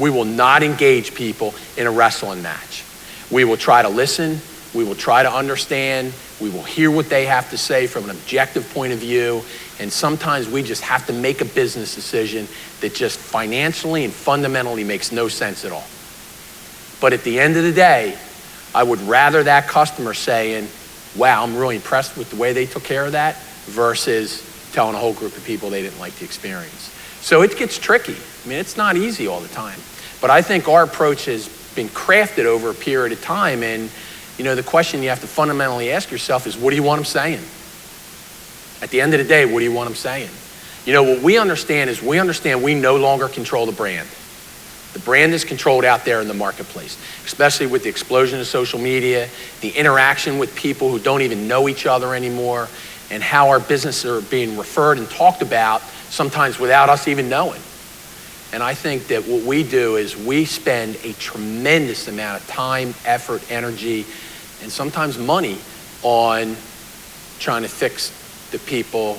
We will not engage people in a wrestling match. We will try to listen. We will try to understand. We will hear what they have to say from an objective point of view. And sometimes we just have to make a business decision that just financially and fundamentally makes no sense at all. But at the end of the day, I would rather that customer saying, wow, I'm really impressed with the way they took care of that, versus telling a whole group of people they didn't like the experience. So it gets tricky. I mean, it's not easy all the time. But I think our approach has been crafted over a period of time. And, you know, the question you have to fundamentally ask yourself is, what do you want them saying? At the end of the day, what do you want them saying? You know, what we understand is we no longer control the brand. The brand is controlled out there in the marketplace, especially with the explosion of social media, the interaction with people who don't even know each other anymore, and how our businesses are being referred and talked about, sometimes without us even knowing. And I think that what we do is we spend a tremendous amount of time, effort, energy, and sometimes money on trying to fix the people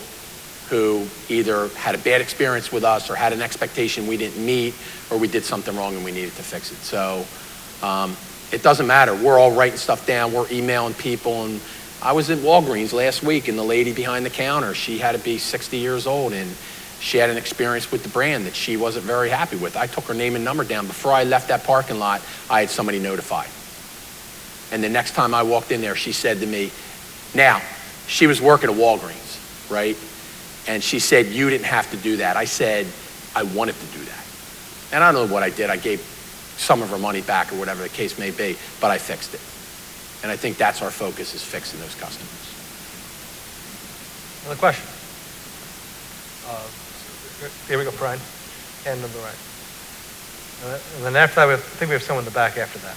who either had a bad experience with us or had an expectation we didn't meet, or we did something wrong and we needed to fix it. So it doesn't matter. We're all writing stuff down. We're emailing people. And I was at Walgreens last week, and the lady behind the counter, she had to be 60 years old, and she had an experience with the brand that she wasn't very happy with. I took her name and number down. Before I left that parking lot, I had somebody notified. And the next time I walked in there, she said to me, now, she was working at Walgreens, right? And she said, you didn't have to do that. I said, I wanted to do that. And I don't know what I did. I gave some of her money back or whatever the case may be, but I fixed it. And I think that's our focus, is fixing those customers. Another question? Here we go, Brian. Hand number right. And then after that, I think we have someone in the back after that.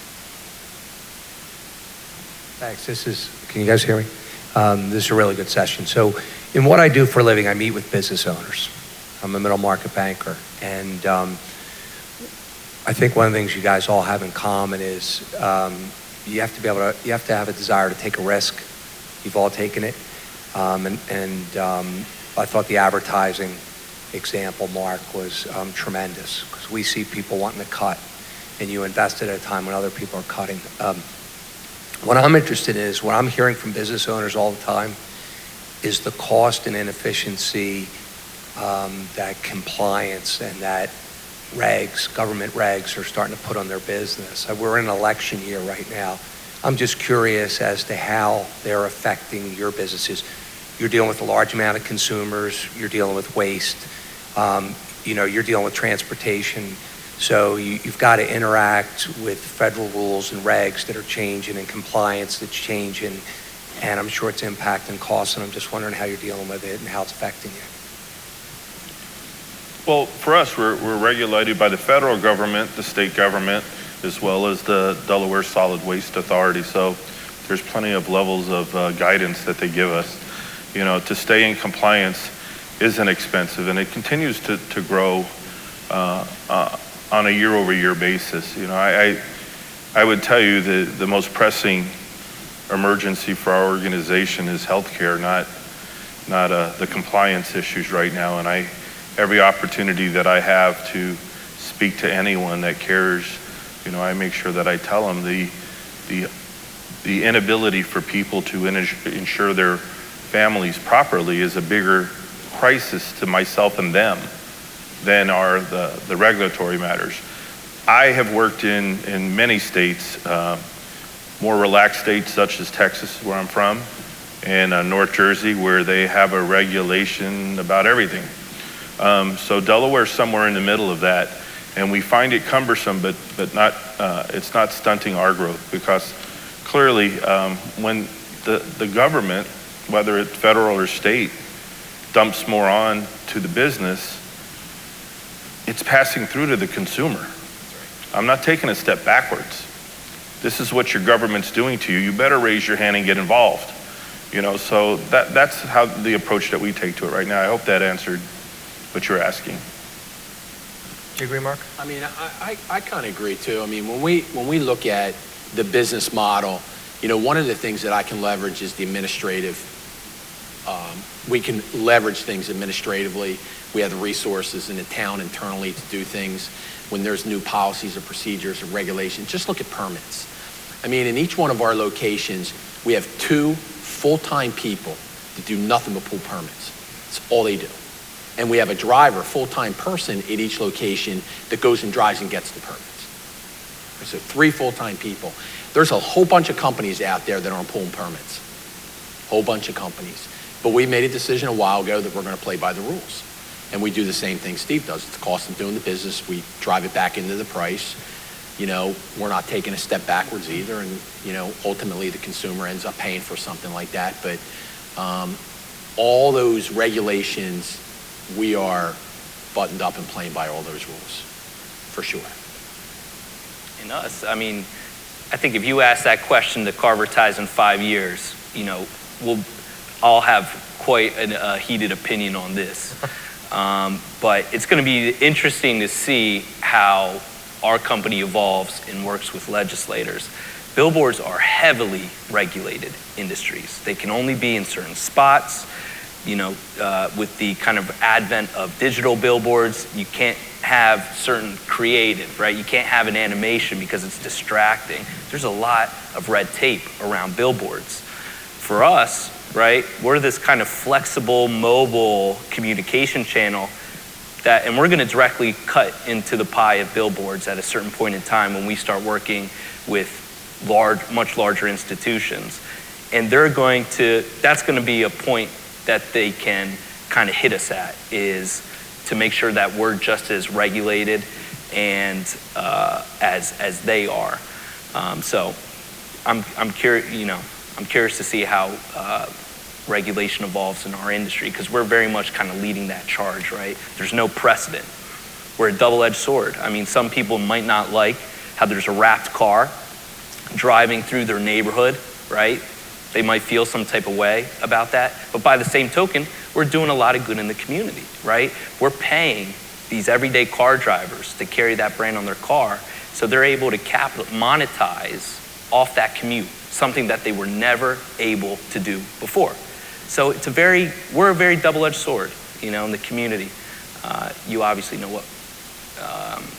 Thanks. Can you guys hear me? This is a really good session. So in what I do for a living, I meet with business owners. I'm a middle market banker. And I think one of the things you guys all have in common is you have to have a desire to take a risk. You've all taken it. I thought the advertising example, Mark, was tremendous, because we see people wanting to cut, and you invested at a time when other people are cutting. What I'm interested in is, what I'm hearing from business owners all the time is the cost and inefficiency that compliance and that government regs are starting to put on their business. We're in an election year right now. I'm just curious as to how they're affecting your businesses. You're dealing with a large amount of consumers, you're dealing with waste, you're dealing with transportation. So you've got to interact with federal rules and regs that are changing, and compliance that's changing, and I'm sure it's impacting costs, and I'm just wondering how you're dealing with it and how it's affecting you. Well, for us, we're regulated by the federal government, the state government, as well as the Delaware Solid Waste Authority. So there's plenty of levels of guidance that they give us. To stay in compliance isn't expensive, and it continues to grow on a year-over-year basis. I would tell you that the most pressing emergency for our organization is healthcare, not the compliance issues right now. And every opportunity that I have to speak to anyone that cares, I make sure that I tell them the inability for people to insure their families properly is a bigger crisis to myself and them than are the regulatory matters. I have worked in many states, more relaxed states such as Texas, where I'm from, and North Jersey, where they have a regulation about everything. So Delaware's somewhere in the middle of that, and we find it cumbersome, but not it's not stunting our growth, because clearly when the government, whether it's federal or state, dumps more on to the business, it's passing through to the consumer. I'm not taking a step backwards. This is what your government's doing to you. You better raise your hand and get involved. So that's how the approach that we take to it right now. I hope that answered what you're asking. Do you agree, Mark? I mean, I kind of agree too. I mean, when we look at the business model You know, one of the things that I can leverage is the administrative. We can leverage things administratively. We have the resources in the town internally to do things. When there's new policies or procedures or regulations, just look at permits. I mean, in each one of our locations, we have 2 full-time people that do nothing but pull permits. That's all they do. And we have a driver, full-time person at each location that goes and drives and gets the permits. So 3 full-time people. There's a whole bunch of companies out there that aren't pulling permits. Whole bunch of companies. But we made a decision a while ago that we're going to play by the rules. And we do the same thing Steve does. It's the cost of doing the business. We drive it back into the price. You know, we're not taking a step backwards either. And, you know, ultimately the consumer ends up paying for something like that. But all those regulations, we are buttoned up and playing by all those rules, for sure. In us, I mean, I think if you ask that question to Carver Ties in 5 years, you know, we'll all have quite a heated opinion on this. But it's going to be interesting to see how our company evolves and works with legislators. Billboards are heavily regulated industries. They can only be in certain spots. You know, with the kind of advent of digital billboards, you can't have certain creative, right? You can't have an animation because it's distracting. There's a lot of red tape around billboards. For us, right, we're this kind of flexible, mobile communication channel that, and we're going to directly cut into the pie of billboards at a certain point in time when we start working with much larger institutions. And that's going to be a point that they can kind of hit us at, is to make sure that we're just as regulated and as they are. So I'm curious, you know, I'm curious to see how regulation evolves in our industry, because we're very much kind of leading that charge, right? There's no precedent. We're a double-edged sword. I mean, some people might not like how there's a wrapped car driving through their neighborhood, right? They might feel some type of way about that. But by the same token, we're doing a lot of good in the community, right? We're paying these everyday car drivers to carry that brand on their car, so they're able to monetize off that commute, something that they were never able to do before. So we're a very double-edged sword, you know, in the community. You obviously know what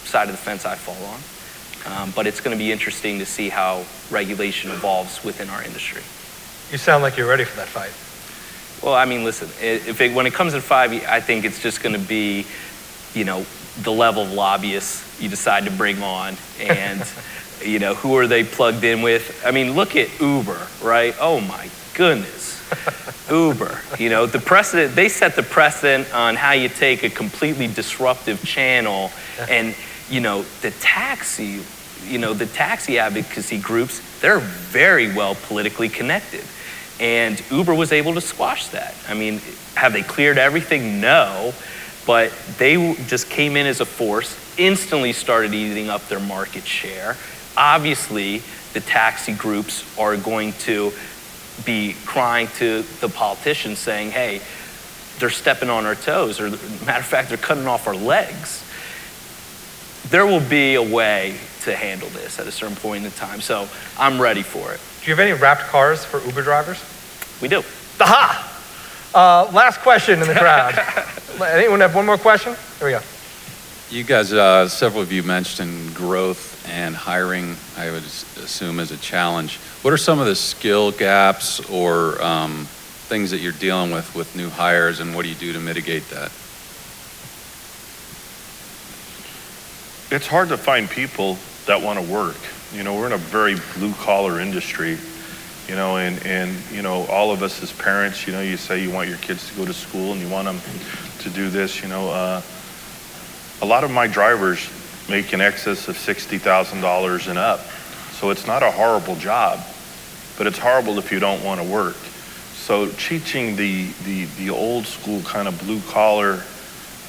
side of the fence I fall on. But it's going to be interesting to see how regulation evolves within our industry. You sound like you're ready for that fight. Well, I mean, listen, when it comes to 5, I think it's just going to be, you know, the level of lobbyists you decide to bring on, and, you know, who are they plugged in with? I mean, look at Uber, right? Oh my goodness. Uber, you know, they set the precedent on how you take a completely disruptive channel, and, you know, the taxi advocacy groups, they're very well politically connected. And Uber was able to squash that. I mean, have they cleared everything? No, but they just came in as a force, instantly started eating up their market share. Obviously, the taxi groups are going to be crying to the politicians saying, hey, they're stepping on our toes, or matter of fact, they're cutting off our legs. There will be a way to handle this at a certain point in time, so I'm ready for it. Do you have any wrapped cars for Uber drivers? We do. Aha! Last question in the crowd. Anyone have one more question? Here we go. You guys, several of you mentioned growth and hiring, I would assume, as a challenge. What are some of the skill gaps or things that you're dealing with new hires, and what do you do to mitigate that? It's hard to find people that want to work. You know, we're in a very blue-collar industry, you know, and you know, all of us as parents, you know, you say you want your kids to go to school and you want them to do this, you know. A lot of my drivers make in excess of $60,000 and up. So it's not a horrible job, but it's horrible if you don't want to work. So teaching the old school kind of blue-collar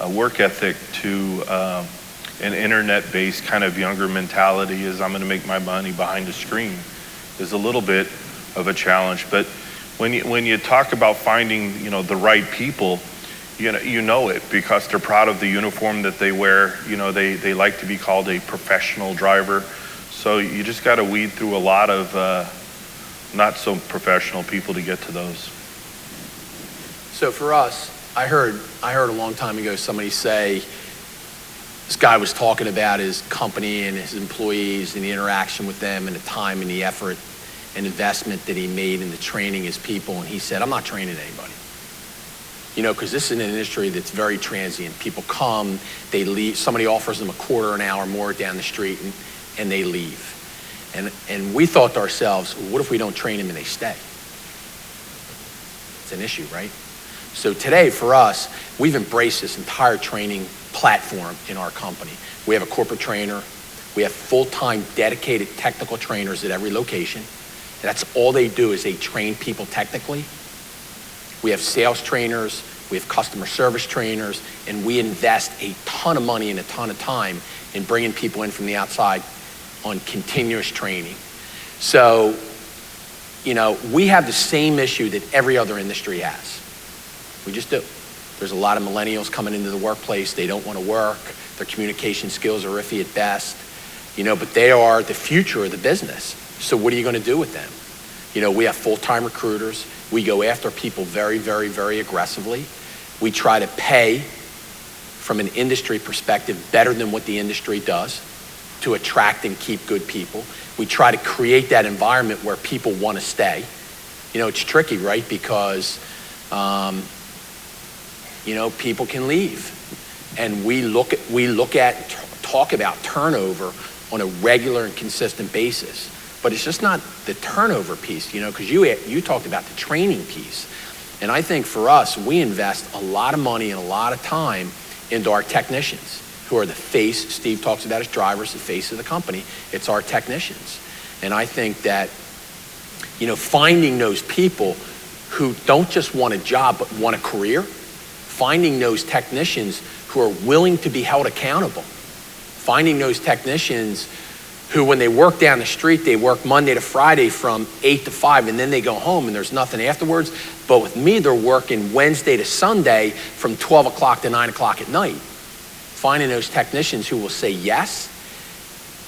work ethic to an internet-based kind of younger mentality is I'm going to make my money behind the screen is a little bit of a challenge. But when you talk about finding, you know, the right people, you know it because they're proud of the uniform that they wear. You know, they like to be called a professional driver. So you just got to weed through a lot of not so professional people to get to those. So for us, I heard a long time ago somebody say, this guy was talking about his company and his employees and the interaction with them and the time and the effort and investment that he made in the training his people. And he said, I'm not training anybody. Because this is an industry that's very transient. People come, they leave, somebody offers them a quarter an hour more down the street and they leave. And we thought to ourselves, what if we don't train them and they stay? It's an issue, right? So today for us, we've embraced this entire training platform in our company. We have a corporate trainer. We have full-time dedicated technical trainers at every location. And that's all they do is they train people technically. We have sales trainers, we have customer service trainers, and we invest a ton of money and a ton of time in bringing people in from the outside on continuous training. So, we have the same issue that every other industry has. We just do. There's a lot of millennials coming into the workplace. They don't want to work. Their communication skills are iffy at best, but they are the future of the business. So what are you going to do with them? We have full-time recruiters. We go after people very, very, very aggressively. We try to pay from an industry perspective better than what the industry does to attract and keep good people. We try to create that environment where people want to stay. It's tricky, right? Because, people can leave. And we talk about turnover on a regular and consistent basis. But it's just not the turnover piece, because you talked about the training piece. And I think for us, we invest a lot of money and a lot of time into our technicians, who are the face. Steve talks about his drivers, the face of the company. It's our technicians. And I think that, finding those people who don't just want a job, but want a career, finding those technicians who are willing to be held accountable, finding those technicians who, when they work down the street, they work Monday to Friday from 8 to 5, and then they go home and there's nothing afterwards. But with me, they're working Wednesday to Sunday from 12 o'clock to 9 o'clock at night. Finding those technicians who will say yes,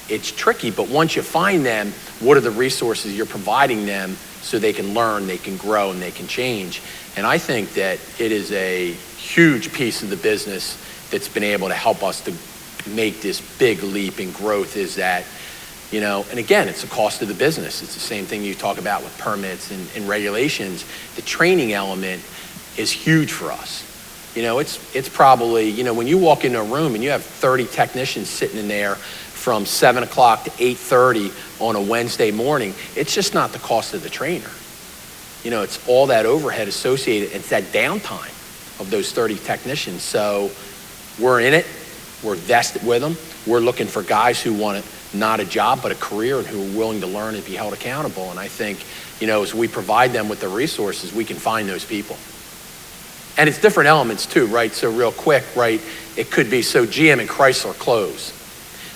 it's tricky, but once you find them, what are the resources you're providing them so they can learn, they can grow, and they can change? And I think that it is a huge piece of the business that's been able to help us to make this big leap in growth, is that, and again, it's the cost of the business. It's the same thing you talk about with permits and regulations. The training element is huge for us. It's probably, when you walk into a room and you have 30 technicians sitting in there from 7 o'clock to 8:30 on a Wednesday morning, it's just not the cost of the trainer. It's all that overhead associated. It's that downtime of those 30 technicians. So we're in it. We're vested with them. We're looking for guys who want not a job, but a career, and who are willing to learn and be held accountable. And I think, as we provide them with the resources, we can find those people. And it's different elements too, right? So real quick, right? It could be, so GM and Chrysler close.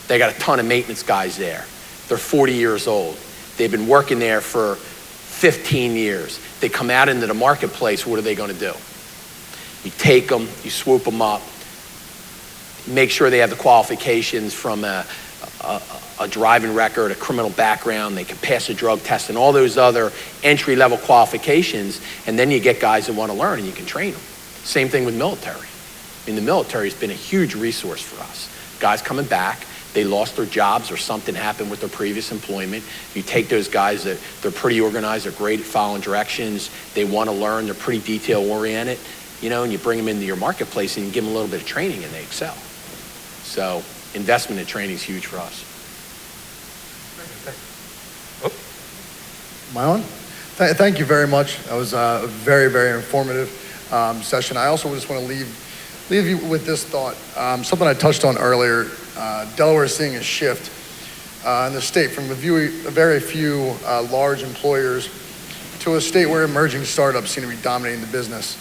They got a ton of maintenance guys there. They're 40 years old. They've been working there for 15 years. They come out into the marketplace, what are they going to do? You take them, you swoop them up, make sure they have the qualifications from a driving record, a criminal background, they can pass a drug test, and all those other entry-level qualifications, and then you get guys that want to learn and you can train them. Same thing with military. The military has been a huge resource for us. Guys coming back, they lost their jobs or something happened with their previous employment. You take those guys that they're pretty organized, they're great at following directions, they want to learn, they're pretty detail-oriented, and you bring them into your marketplace and you give them a little bit of training and they excel. So investment in training is huge for us. Am I on? Thank you very much. That was a very, very informative session. I also just want to leave you with this thought. Something I touched on earlier. Delaware is seeing a shift in the state from a very few large employers to a state where emerging startups seem to be dominating the business.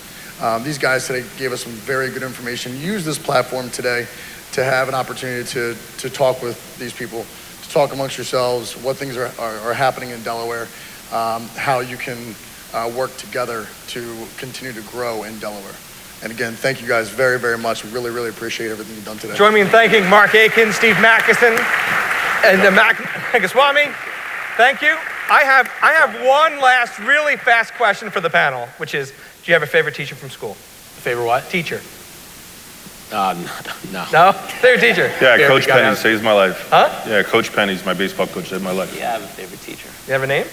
These guys today gave us some very good information. Use this platform today to have an opportunity to talk with these people, to talk amongst yourselves, what things are happening in Delaware, how you can work together to continue to grow in Delaware. And again, thank you guys very, very much. We really, really appreciate everything you've done today. Join me in thanking Mark Aiken, Steve Mackison, and Mac Goswami. Thank you. I have one last really fast question for the panel, which is, do you have a favorite teacher from school? Favorite what? Teacher. No. No? Favorite teacher? Yeah, Favorite Coach guy Penny out. saves my life. Huh? Yeah, Coach Penny's my baseball coach, saved my life. Yeah, I have a favorite teacher. You have a name?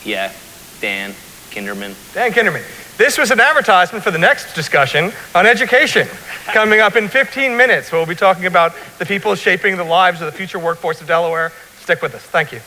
Yeah, Dan Kinderman. Dan Kinderman. This was an advertisement for the next discussion on education. Coming up in 15 minutes, we'll be talking about the people shaping the lives of the future workforce of Delaware. Stick with us. Thank you.